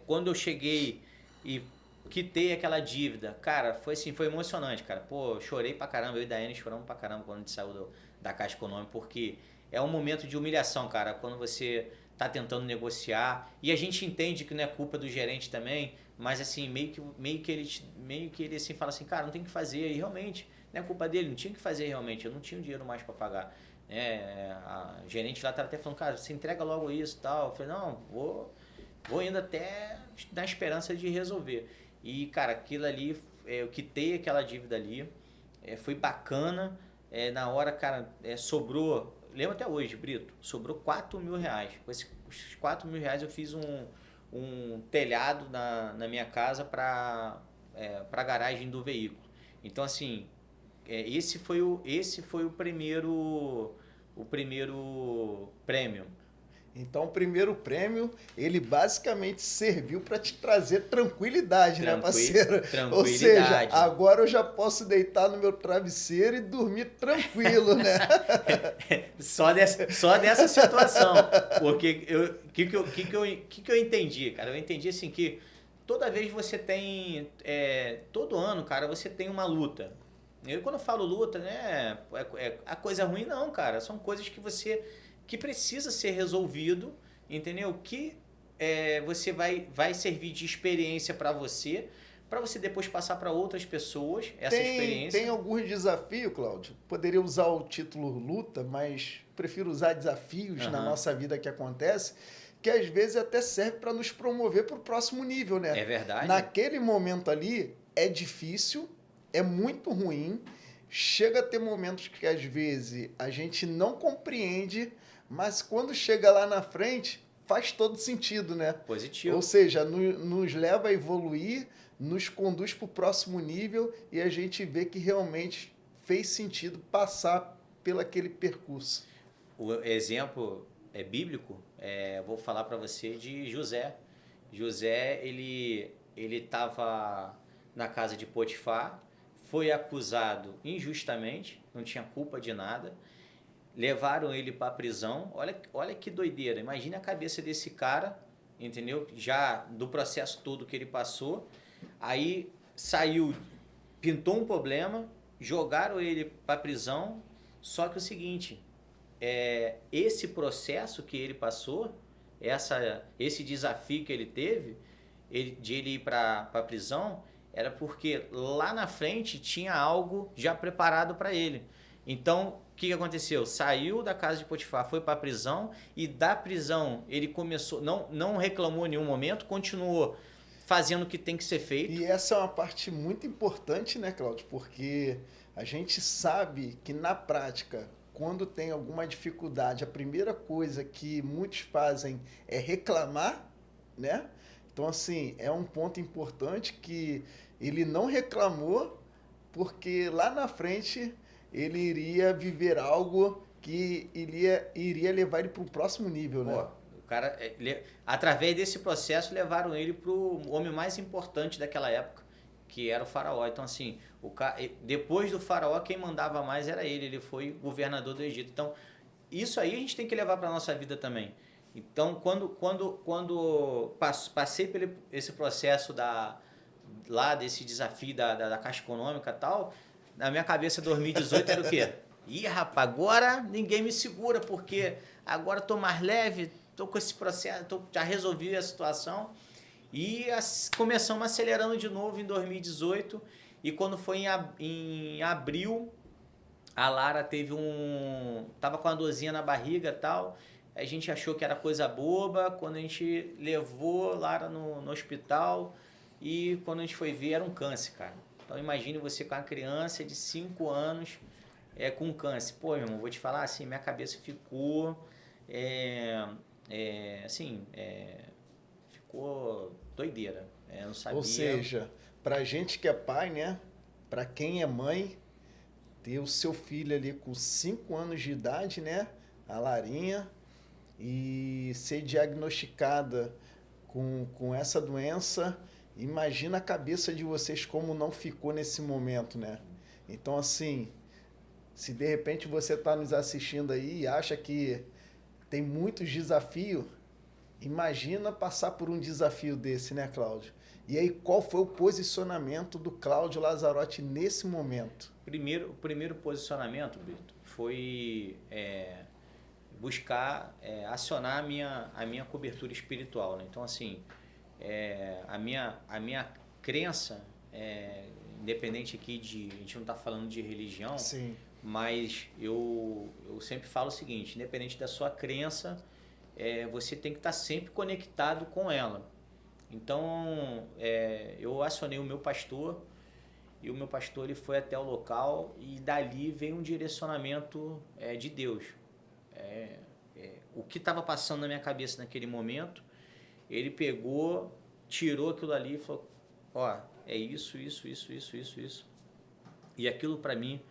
Quando eu cheguei e quitei aquela dívida, cara, foi emocionante, cara. Pô, chorei pra caramba, eu e Daiane choramos pra caramba quando a gente saiu da Caixa Econômica, porque é um momento de humilhação, cara, quando você tá tentando negociar, e a gente entende que não é culpa do gerente também, mas assim, meio que ele assim fala assim, cara, não tem que fazer, e realmente, não é culpa dele, não tinha que fazer realmente, eu não tinha dinheiro mais para pagar. A gerente lá tava até falando, cara, você entrega logo isso e tal. Eu falei, não, vou indo até na esperança de resolver. E, cara, aquilo ali, eu quitei aquela dívida ali, foi bacana. Na hora, cara, sobrou, lembro até hoje, Brito, sobrou 4 mil reais. Com esses 4 mil reais eu fiz um telhado na minha casa para a garagem do veículo. Então, assim, esse foi o primeiro prêmio. Então, o primeiro prêmio, ele basicamente serviu para te trazer tranquilidade, né, parceiro? Tranquilidade. Ou seja, agora eu já posso deitar no meu travesseiro e dormir tranquilo, né? Só dessa situação. Porque que eu entendi, cara? Eu entendi assim que toda vez você tem... todo ano, cara, você tem uma luta. Eu, quando eu falo luta, né, a coisa ruim não, cara. São coisas que precisa ser resolvido, entendeu? Que você vai servir de experiência para você depois passar para outras pessoas essa experiência. Tem alguns desafios, Cláudio. Poderia usar o título luta, mas prefiro usar desafios na nossa vida que acontece, que às vezes até serve para nos promover para o próximo nível, né? É verdade. Naquele momento ali é difícil, é muito ruim, chega a ter momentos que às vezes a gente não compreende, mas quando chega lá na frente, faz todo sentido, né? Positivo. Ou seja, nos leva a evoluir, nos conduz para o próximo nível, e a gente vê que realmente fez sentido passar pelo aquele percurso. O exemplo bíblico, vou falar para você de José. José, ele estava na casa de Potifar, foi acusado injustamente, não tinha culpa de nada, levaram ele para a prisão. Olha que doideira, imagina a cabeça desse cara, entendeu? Já do processo todo que ele passou, aí saiu, pintou um problema, jogaram ele para a prisão, só que o seguinte, esse processo que ele passou, esse desafio que ele teve, de ele ir para a prisão, era porque lá na frente tinha algo já preparado para ele. Então, o que aconteceu? Saiu da casa de Potifar, foi para a prisão, e da prisão ele começou, não reclamou em nenhum momento, continuou fazendo o que tem que ser feito. E essa é uma parte muito importante, né, Cláudio? Porque a gente sabe que na prática, quando tem alguma dificuldade, a primeira coisa que muitos fazem é reclamar, né? Então, assim, é um ponto importante que ele não reclamou, porque lá na frente ele iria viver algo que iria levar ele para o próximo nível, né? Pô, o cara, através desse processo, levaram ele para o homem mais importante daquela época, que era o faraó. Então, assim, depois do faraó, quem mandava mais era ele. Ele foi governador do Egito. Então, isso aí a gente tem que levar para a nossa vida também. Então, quando passei por esse processo lá desse desafio da Caixa Econômica e tal, na minha cabeça 2018 era o quê? Ih, rapaz, agora ninguém me segura, porque agora estou mais leve, estou com esse processo, já resolvi a situação. E começamos acelerando de novo em 2018. E quando foi em abril, a Lara tava com uma dorzinha na barriga e tal. A gente achou que era coisa boba. Quando a gente levou Lara no hospital, e quando a gente foi ver, era um câncer, cara. Então imagine você com uma criança de 5 anos com câncer. Pô, meu irmão, vou te falar assim, minha cabeça ficou ficou doideira. Eu não sabia. Ou seja, pra gente que é pai, né? Pra quem é mãe, ter o seu filho ali com 5 anos de idade, né? A Larinha, e ser diagnosticada com essa doença, imagina a cabeça de vocês como não ficou nesse momento, né? Então, assim, se de repente você está nos assistindo aí e acha que tem muitos desafios, imagina passar por um desafio desse, né, Cláudio? E aí, qual foi o posicionamento do Cláudio Lazzarotti nesse momento? O primeiro posicionamento, Brito, foi buscar acionar a minha cobertura espiritual, né? Então, assim, a minha crença, independente aqui a gente não está falando de religião, Sim. Mas eu sempre falo o seguinte, independente da sua crença, você tem que estar sempre conectado com ela. Então, eu acionei o meu pastor, e o meu pastor ele foi até o local, e dali veio um direcionamento de Deus. O que estava passando na minha cabeça naquele momento, ele pegou, tirou aquilo ali e falou, ó, é isso. E aquilo para mim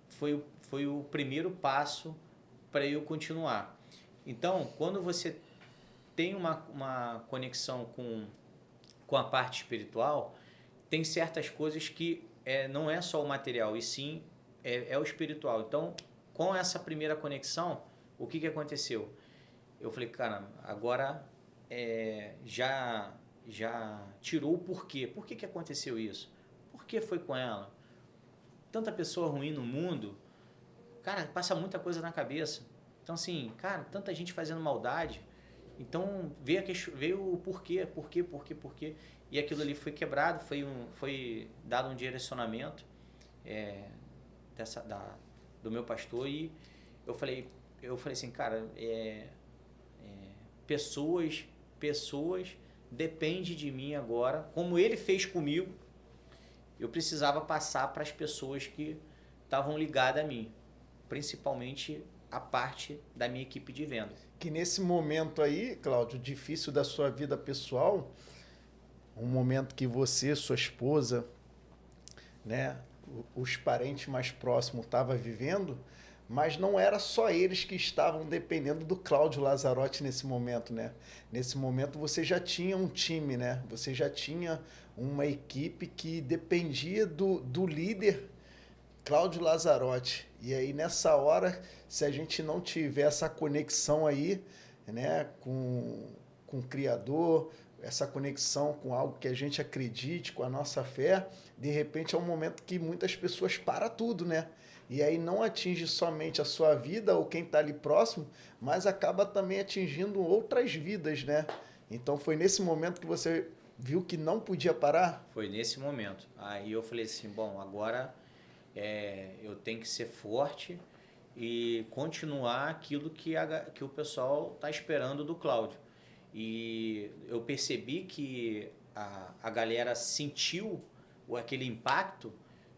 foi o primeiro passo para eu continuar. Então, quando você tem uma conexão com a parte espiritual, tem certas coisas que não é só o material, e sim o espiritual. Então, com essa primeira conexão, o que aconteceu? Eu falei, cara, agora já tirou o porquê. Por que aconteceu isso? Por que foi com ela? Tanta pessoa ruim no mundo, cara, passa muita coisa na cabeça. Então, assim, cara, tanta gente fazendo maldade. Então, veio o porquê. E aquilo ali foi quebrado, foi dado um direcionamento do meu pastor, e eu falei assim, cara, pessoas dependem de mim agora, como ele fez comigo. Eu precisava passar para as pessoas que estavam ligadas a mim, principalmente a parte da minha equipe de vendas. Que nesse momento aí, Cláudio, difícil da sua vida pessoal, um momento que você, sua esposa, né, os parentes mais próximos estavam vivendo, mas não era só eles que estavam dependendo do Cláudio Lazzarotti nesse momento, né? Nesse momento você já tinha um time, né? Você já tinha uma equipe que dependia do líder Cláudio Lazzarotti. E aí nessa hora, se a gente não tiver essa conexão aí, né, com o Criador, essa conexão com algo que a gente acredite, com a nossa fé, de repente é um momento que muitas pessoas param tudo, né? E aí não atinge somente a sua vida ou quem está ali próximo, mas acaba também atingindo outras vidas, né? Então foi nesse momento que você viu que não podia parar? Foi nesse momento. Aí eu falei assim, bom, agora eu tenho que ser forte e continuar aquilo que o pessoal está esperando do Cláudio. E eu percebi que a galera sentiu aquele impacto,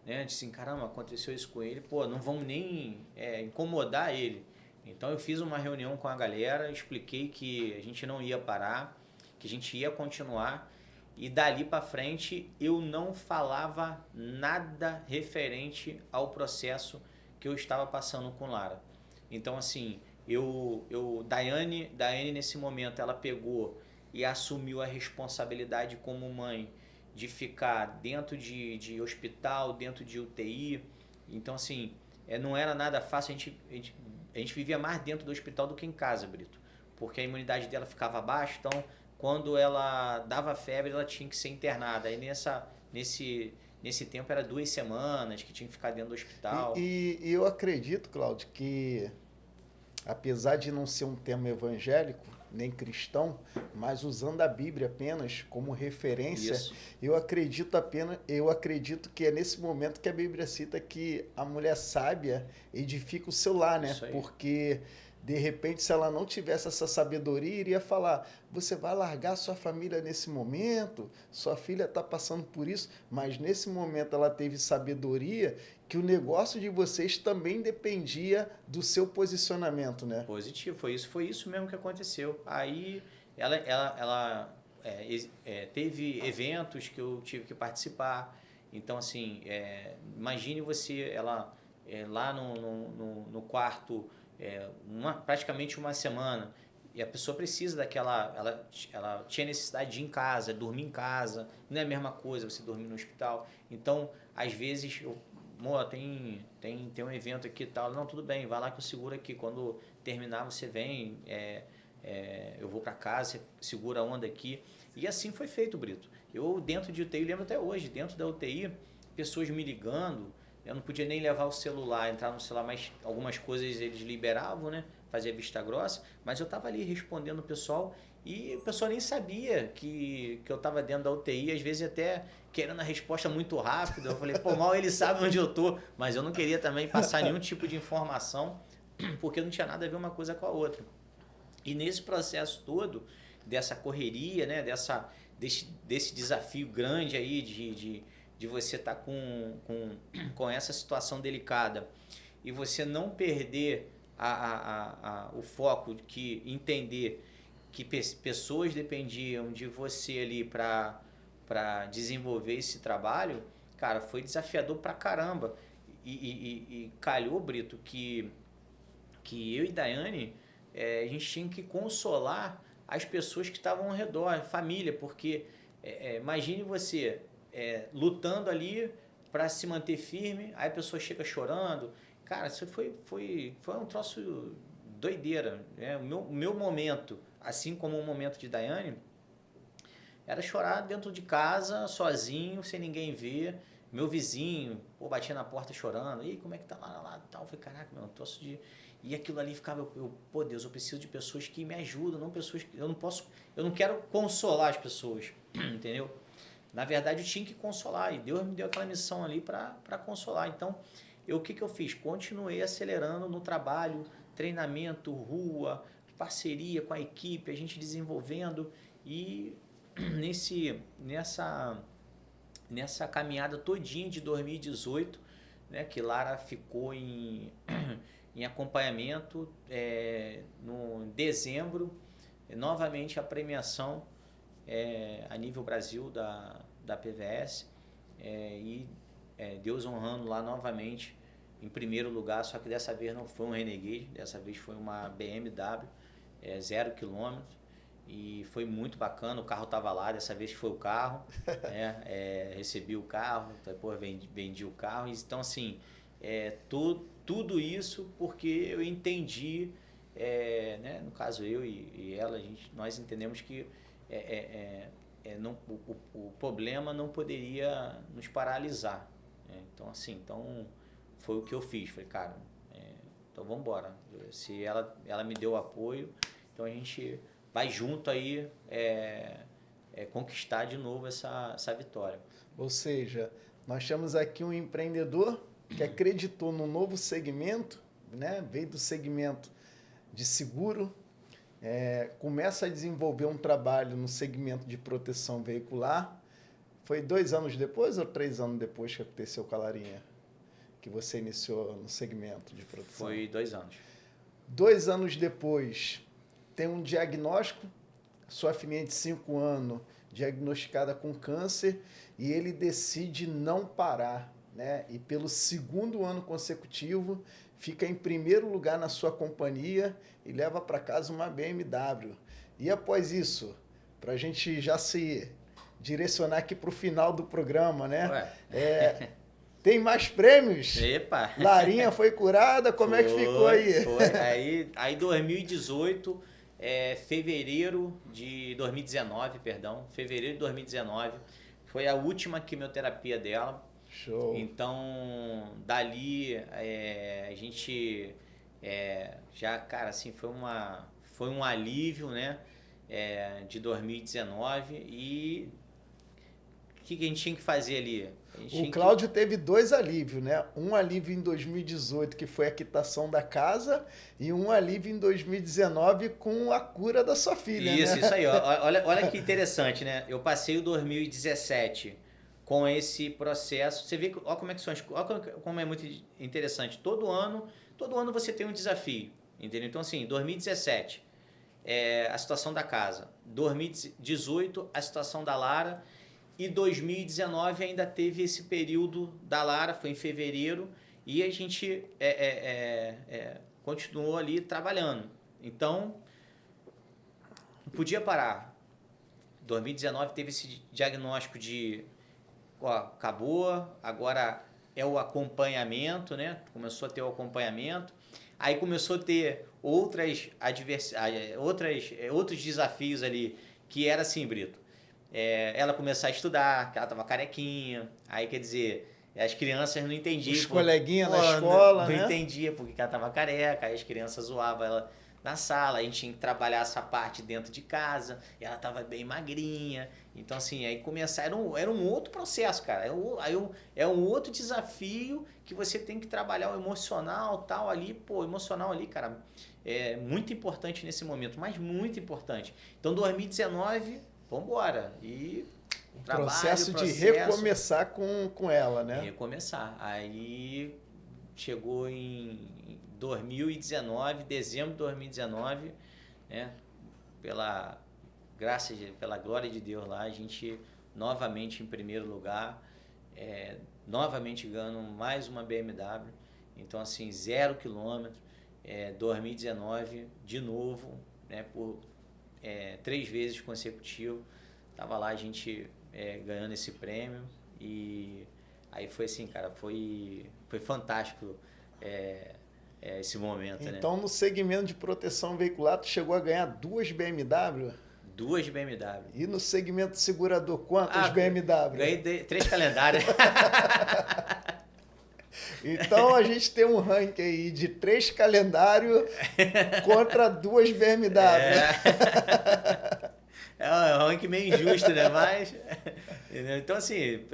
né? Disse assim, caramba, aconteceu isso com ele, pô, não vamos nem incomodar ele. Então eu fiz uma reunião com a galera, expliquei que a gente não ia parar, que a gente ia continuar. E dali para frente eu não falava nada referente ao processo que eu estava passando com Lara. Então, assim, Daiane nesse momento, ela pegou e assumiu a responsabilidade como mãe de ficar dentro de hospital, dentro de UTI. Então, assim, não era nada fácil. A gente vivia mais dentro do hospital do que em casa, Brito, porque a imunidade dela ficava baixa. Então, quando ela dava febre, ela tinha que ser internada. Aí nesse tempo era 2 semanas que tinha que ficar dentro do hospital. E eu acredito, Cláudio, que apesar de não ser um tema evangélico, nem cristão, mas usando a Bíblia apenas como referência, Isso. eu acredito que é nesse momento que a Bíblia cita que a mulher sábia edifica o seu lar, né? Porque de repente, se ela não tivesse essa sabedoria, iria falar: você vai largar sua família nesse momento, sua filha está passando por isso, mas nesse momento ela teve sabedoria que o negócio de vocês também dependia do seu posicionamento, né? Positivo, foi isso mesmo que aconteceu. Aí ela teve eventos que eu tive que participar. Então, assim, imagine você, ela lá no quarto, praticamente uma semana, e a pessoa precisa daquela... Ela tinha necessidade de ir em casa, dormir em casa. Não é a mesma coisa você dormir no hospital. Então, às vezes... Amor, tem um evento aqui e tal. Não, tudo bem, vai lá que eu seguro aqui. Quando terminar, você vem, eu vou para casa, você segura a onda aqui. E assim foi feito, Brito. Eu, dentro de UTI, lembro até hoje, dentro da UTI, pessoas me ligando. Eu não podia nem levar o celular, entrar no celular, mas algumas coisas eles liberavam, né? Fazia vista grossa. Mas eu estava ali respondendo o pessoal e o pessoal nem sabia que eu estava dentro da UTI, às vezes até querendo a resposta muito rápida. Eu falei, pô, mal ele sabe onde eu tô, mas eu não queria também passar nenhum tipo de informação, porque não tinha nada a ver uma coisa com a outra. E nesse processo todo, dessa correria, né, desse desafio grande aí de você estar com essa situação delicada e você não perder o foco de entender que pessoas dependiam de você ali para desenvolver esse trabalho, cara, foi desafiador pra caramba. E calhou, Brito, que eu e Daiane, a gente tinha que consolar as pessoas que estavam ao redor, família, porque imagine você lutando ali para se manter firme, aí a pessoa chega chorando. Cara, isso foi um troço doideira, né? O meu momento, assim como o momento de Daiane, era chorar dentro de casa, sozinho, sem ninguém ver. Meu vizinho, batia na porta chorando. E como é que tá lá tal? Eu falei, caraca, meu, troço de... E aquilo ali ficava, pô, Deus, eu preciso de pessoas que me ajudam, não pessoas que... Eu não quero consolar as pessoas, entendeu? Na verdade, eu tinha que consolar. E Deus me deu aquela missão ali para consolar. Então, o que eu fiz? Continuei acelerando no trabalho, treinamento, rua, parceria com a equipe, a gente desenvolvendo. E nessa caminhada todinha de 2018, né, que Lara ficou em acompanhamento, no dezembro, novamente a premiação a nível Brasil da PVS, Deus honrando lá novamente em primeiro lugar, só que dessa vez não foi um Renegade, dessa vez foi uma BMW 0 km. E foi muito bacana, o carro estava lá, dessa vez foi o carro, né? Recebi o carro, depois vendi o carro. Então, assim, tudo isso porque eu entendi, né? No caso eu e ela, nós entendemos que o problema não poderia nos paralisar. Né? Então, assim, foi o que eu fiz. Falei, cara, então vamos embora. Se ela me deu apoio, então a gente... vai junto aí conquistar de novo essa vitória. Ou seja, nós temos aqui um empreendedor que acreditou no novo segmento, né? Veio do segmento de seguro, começa a desenvolver um trabalho no segmento de proteção veicular. Foi 2 anos depois ou 3 anos depois que aconteceu com a Larinha? Que você iniciou no segmento de proteção? Foi 2 anos. 2 anos depois... tem um diagnóstico, sua filhinha de 5 anos diagnosticada com câncer e ele decide não parar, né? E pelo 2º ano consecutivo fica em primeiro lugar na sua companhia e leva para casa uma BMW. E após isso, para a gente já se direcionar aqui para o final do programa, né? Tem mais prêmios? Epa! Larinha foi curada? Como é que ficou aí? Foi. Aí 2018, fevereiro de 2019, fevereiro de 2019, foi a última quimioterapia dela. Show. Então, dali, a gente já, cara, assim, foi um alívio, né, de 2019 e o que a gente tinha que fazer ali? O Cláudio teve 2 alívios, né? Um alívio em 2018, que foi a quitação da casa, e um alívio em 2019 com a cura da sua filha, isso, né? Isso aí. Olha que interessante, né? Eu passei o 2017 com esse processo. Você vê, olha como é que são olha como é muito interessante. Todo ano você tem um desafio, entendeu? Então, assim, 2017, a situação da casa. 2018, a situação da Lara. E 2019 ainda teve esse período da Lara, foi em fevereiro, e a gente continuou ali trabalhando. Então, não podia parar. 2019 teve esse diagnóstico de, acabou, agora é o acompanhamento, né? Começou a ter o acompanhamento, aí começou a ter outros desafios ali, que era assim, Brito. Ela começar a estudar, que ela tava carequinha, aí quer dizer, as crianças não entendiam. Os coleguinhas na escola, não né? Não entendia porque ela tava careca, aí as crianças zoavam ela na sala, a gente tinha que trabalhar essa parte dentro de casa, e ela tava bem magrinha, então assim, aí era um outro processo, cara, é um outro desafio que você tem que trabalhar o emocional, tal, ali, pô, emocional ali, cara, é muito importante nesse momento, mas muito importante. Então 2019... Vamos embora. E processo de recomeçar com ela, né? Recomeçar. Aí chegou em 2019, dezembro de 2019, né? Pela glória de Deus lá, a gente novamente em primeiro lugar, novamente ganhando mais uma BMW. Então, assim, 0 km, 2019, de novo, né? Por 3 vezes consecutivo, tava lá a gente ganhando esse prêmio e aí foi assim, cara, foi fantástico esse momento, né? Então, no segmento de proteção veicular, tu chegou a ganhar 2 BMW? 2 BMW. E no segmento de segurador, quantas BMW? Ganhei 3 calendários. Então a gente tem um ranking aí de 3 calendários contra 2 BMW. É um ranking meio injusto, né? Mas, então, assim,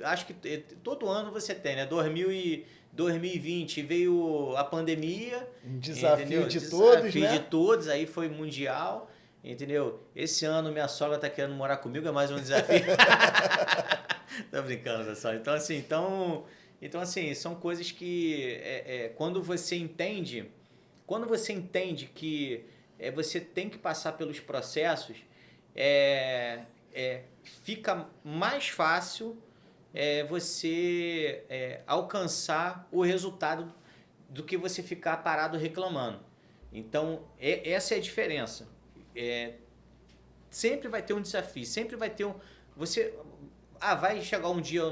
acho que todo ano você tem, né? 2020 veio a pandemia. Um desafio, entendeu? Desafio né? de todos, aí foi mundial, entendeu? Esse ano minha sogra tá querendo morar comigo, é mais um desafio. Tô brincando, pessoal. Então, assim, são coisas que quando você entende que você tem que passar pelos processos, fica mais fácil você alcançar o resultado do que você ficar parado reclamando. Então, essa é a diferença. Sempre vai ter um desafio, sempre vai ter vai chegar um dia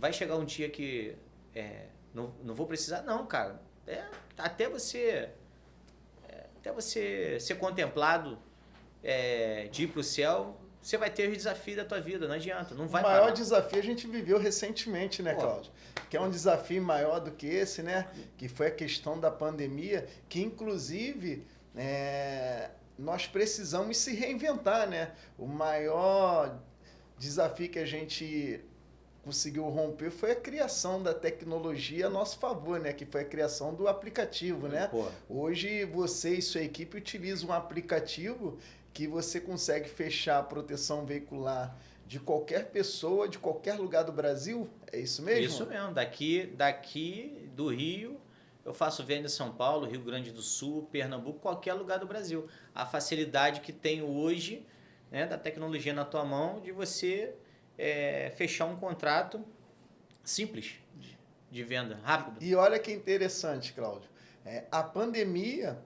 vai chegar um dia que não vou precisar, não, cara. Até você ser contemplado de ir pro céu, você vai ter os desafios da tua vida, não adianta, não vai parar. O maior desafio a gente viveu recentemente, né, Cláudio? Que é um desafio maior do que esse, né? Que foi a questão da pandemia, que inclusive nós precisamos se reinventar, né? O maior desafio que a gente conseguiu romper foi a criação da tecnologia a nosso favor, né? Que foi a criação do aplicativo, né? Pô. Hoje você e sua equipe utilizam um aplicativo que você consegue fechar a proteção veicular de qualquer pessoa, de qualquer lugar do Brasil. É isso mesmo? Isso mesmo. Daqui do Rio, eu faço venda em São Paulo, Rio Grande do Sul, Pernambuco, qualquer lugar do Brasil. A facilidade que tem hoje, né, da tecnologia na tua mão, de você fechar um contrato simples de venda, rápido. E olha que interessante, Cláudio. A pandemia,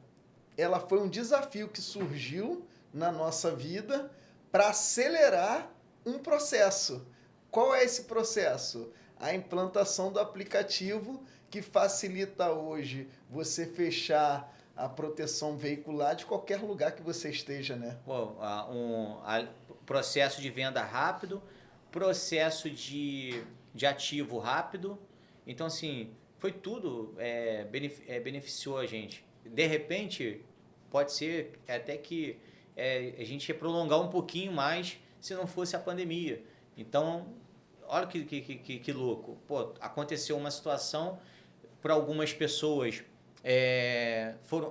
ela foi um desafio que surgiu na nossa vida para acelerar um processo. Qual é esse processo? A implantação do aplicativo que facilita hoje você fechar a proteção veicular de qualquer lugar que você esteja, né? Pô, processo de venda rápido, processo de ativo rápido. Então, assim, foi tudo, beneficiou a gente. De repente, pode ser até que a gente ia prolongar um pouquinho mais se não fosse a pandemia. Então, olha que louco. Pô, aconteceu uma situação para algumas pessoas,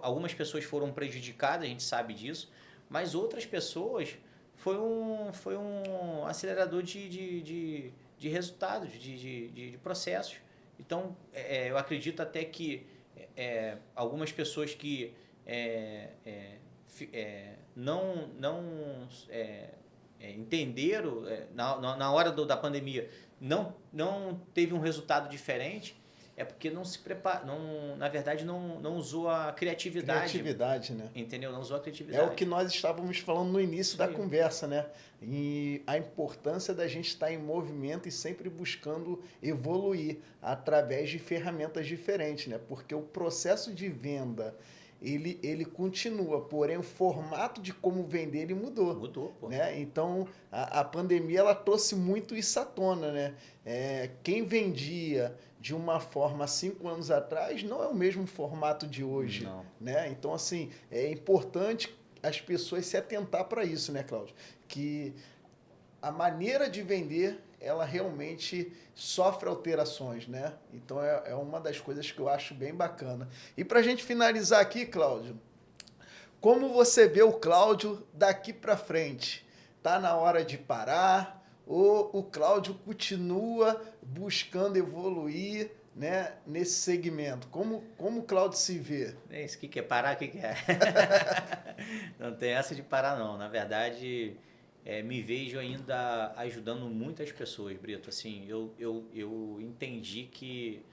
algumas pessoas foram prejudicadas, a gente sabe disso, mas outras pessoas foi um acelerador de resultados, de processos. Então, eu acredito até que algumas pessoas que não entenderam na hora da pandemia, não teve um resultado diferente, porque não se prepara, na verdade não usou a criatividade. Criatividade, né? Entendeu? Não usou a criatividade. É o que nós estávamos falando no início da conversa, né? E a importância da gente estar em movimento e sempre buscando evoluir através de ferramentas diferentes, né? Porque o processo de venda, ele continua, porém o formato de como vender ele mudou. Mudou, pô. Né? Então, a pandemia ela trouxe muito isso à tona, né? Quem vendia de uma forma há 5 anos atrás não é o mesmo formato de hoje. Não. Né? Então, assim, é importante as pessoas se atentar para isso, né, Cláudio? Que a maneira de vender, ela realmente sofre alterações, né? Então, é uma das coisas que eu acho bem bacana. E para a gente finalizar aqui, Cláudio, como você vê o Cláudio daqui para frente? Tá na hora de parar? Ou o Cláudio continua buscando evoluir, né, nesse segmento? Como o Cláudio se vê? Isso, o que é parar? O que é? Não tem essa de parar, não. Na verdade, me vejo ainda ajudando muitas pessoas, Brito. Assim, eu entendi que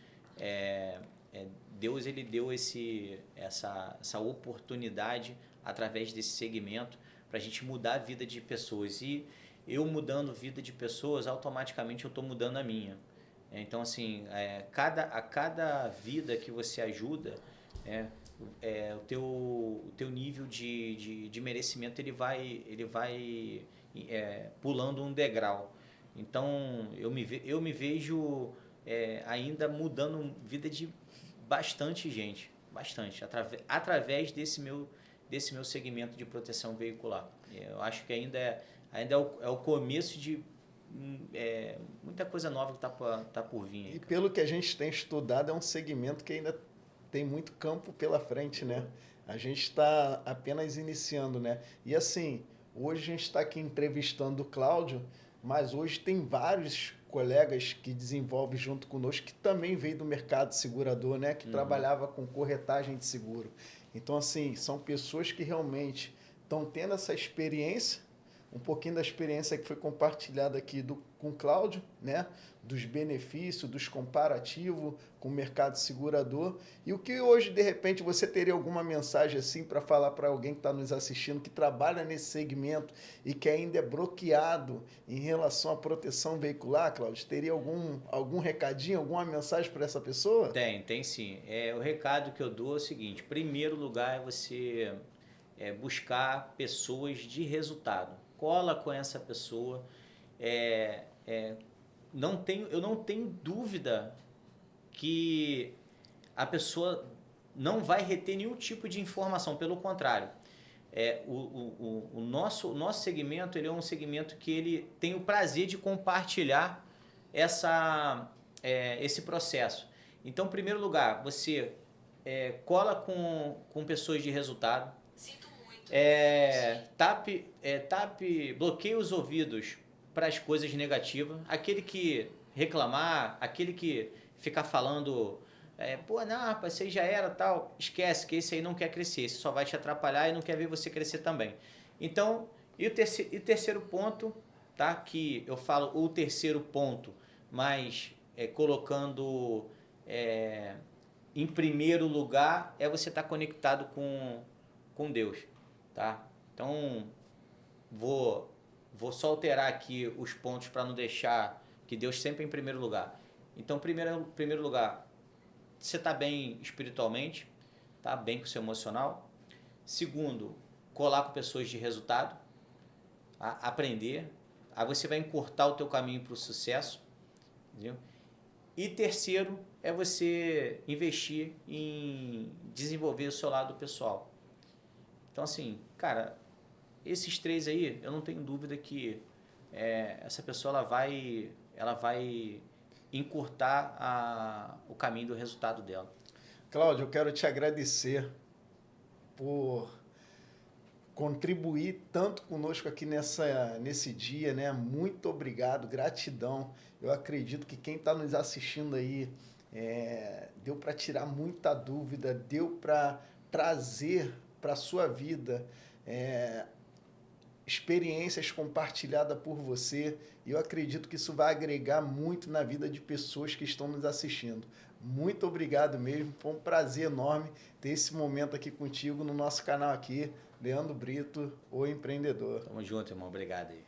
Deus ele deu essa oportunidade através desse segmento para a gente mudar a vida de pessoas. E eu mudando a vida de pessoas, automaticamente eu estou mudando a minha. Então, assim, a cada vida que você ajuda, o teu nível de merecimento ele vai pulando um degrau. Então, eu me vejo ainda mudando a vida de bastante gente, bastante, através desse meu segmento de proteção veicular. Eu acho que ainda é o começo de muita coisa nova que tá por vir. E pelo que a gente tem estudado, é um segmento que ainda tem muito campo pela frente, né? A gente está apenas iniciando, né? E assim, hoje a gente está aqui entrevistando o Cláudio, mas hoje tem vários colegas que desenvolvem junto conosco que também veio do mercado segurador, né? Que trabalhava com corretagem de seguro. Então, assim, são pessoas que realmente estão tendo essa experiência, um pouquinho da experiência que foi compartilhada aqui com o Cláudio, né? Dos benefícios, dos comparativos com o mercado segurador. E o que hoje, de repente, você teria alguma mensagem assim para falar para alguém que está nos assistindo, que trabalha nesse segmento e que ainda é bloqueado em relação à proteção veicular, Cláudio? Teria algum recadinho, alguma mensagem para essa pessoa? Tem sim. O recado que eu dou é o seguinte: primeiro lugar é você buscar pessoas de resultado. Cola com essa pessoa. Eu não tenho dúvida que a pessoa não vai reter nenhum tipo de informação, pelo contrário. O nosso segmento ele é um segmento que ele tem o prazer de compartilhar esse processo. Então, em primeiro lugar, você cola com pessoas de resultado. Sinto muito. Bloqueie os ouvidos para as coisas negativas. Aquele que reclamar, aquele que ficar falando Pô, não, rapaz, você já era tal. Esquece que esse aí não quer crescer, esse só vai te atrapalhar e não quer ver você crescer também. Então, e o terceiro ponto, tá? Que eu falo o terceiro ponto, mas colocando em primeiro lugar, é você estar conectado com Deus, tá? Então, vou só alterar aqui os pontos para não deixar que Deus sempre em primeiro lugar. Então, primeiro lugar, você está bem espiritualmente, tá bem com o seu emocional. Segundo, colar com pessoas de resultado, tá? Aprender. Aí você vai encurtar o teu caminho para o sucesso. Entendeu? E terceiro é você investir em desenvolver o seu lado pessoal. Então, assim, cara, esses três aí, eu não tenho dúvida que essa pessoa ela vai encurtar o caminho do resultado dela. Cláudio, eu quero te agradecer por contribuir tanto conosco aqui nesse dia, né? Muito obrigado, gratidão. Eu acredito que quem está nos assistindo aí deu para tirar muita dúvida, deu para trazer para a sua vida experiências compartilhadas por você, e eu acredito que isso vai agregar muito na vida de pessoas que estão nos assistindo. Muito obrigado mesmo, foi um prazer enorme ter esse momento aqui contigo no nosso canal aqui, Leandro Brito, o Empreendedor. Tamo junto, irmão. Obrigado aí.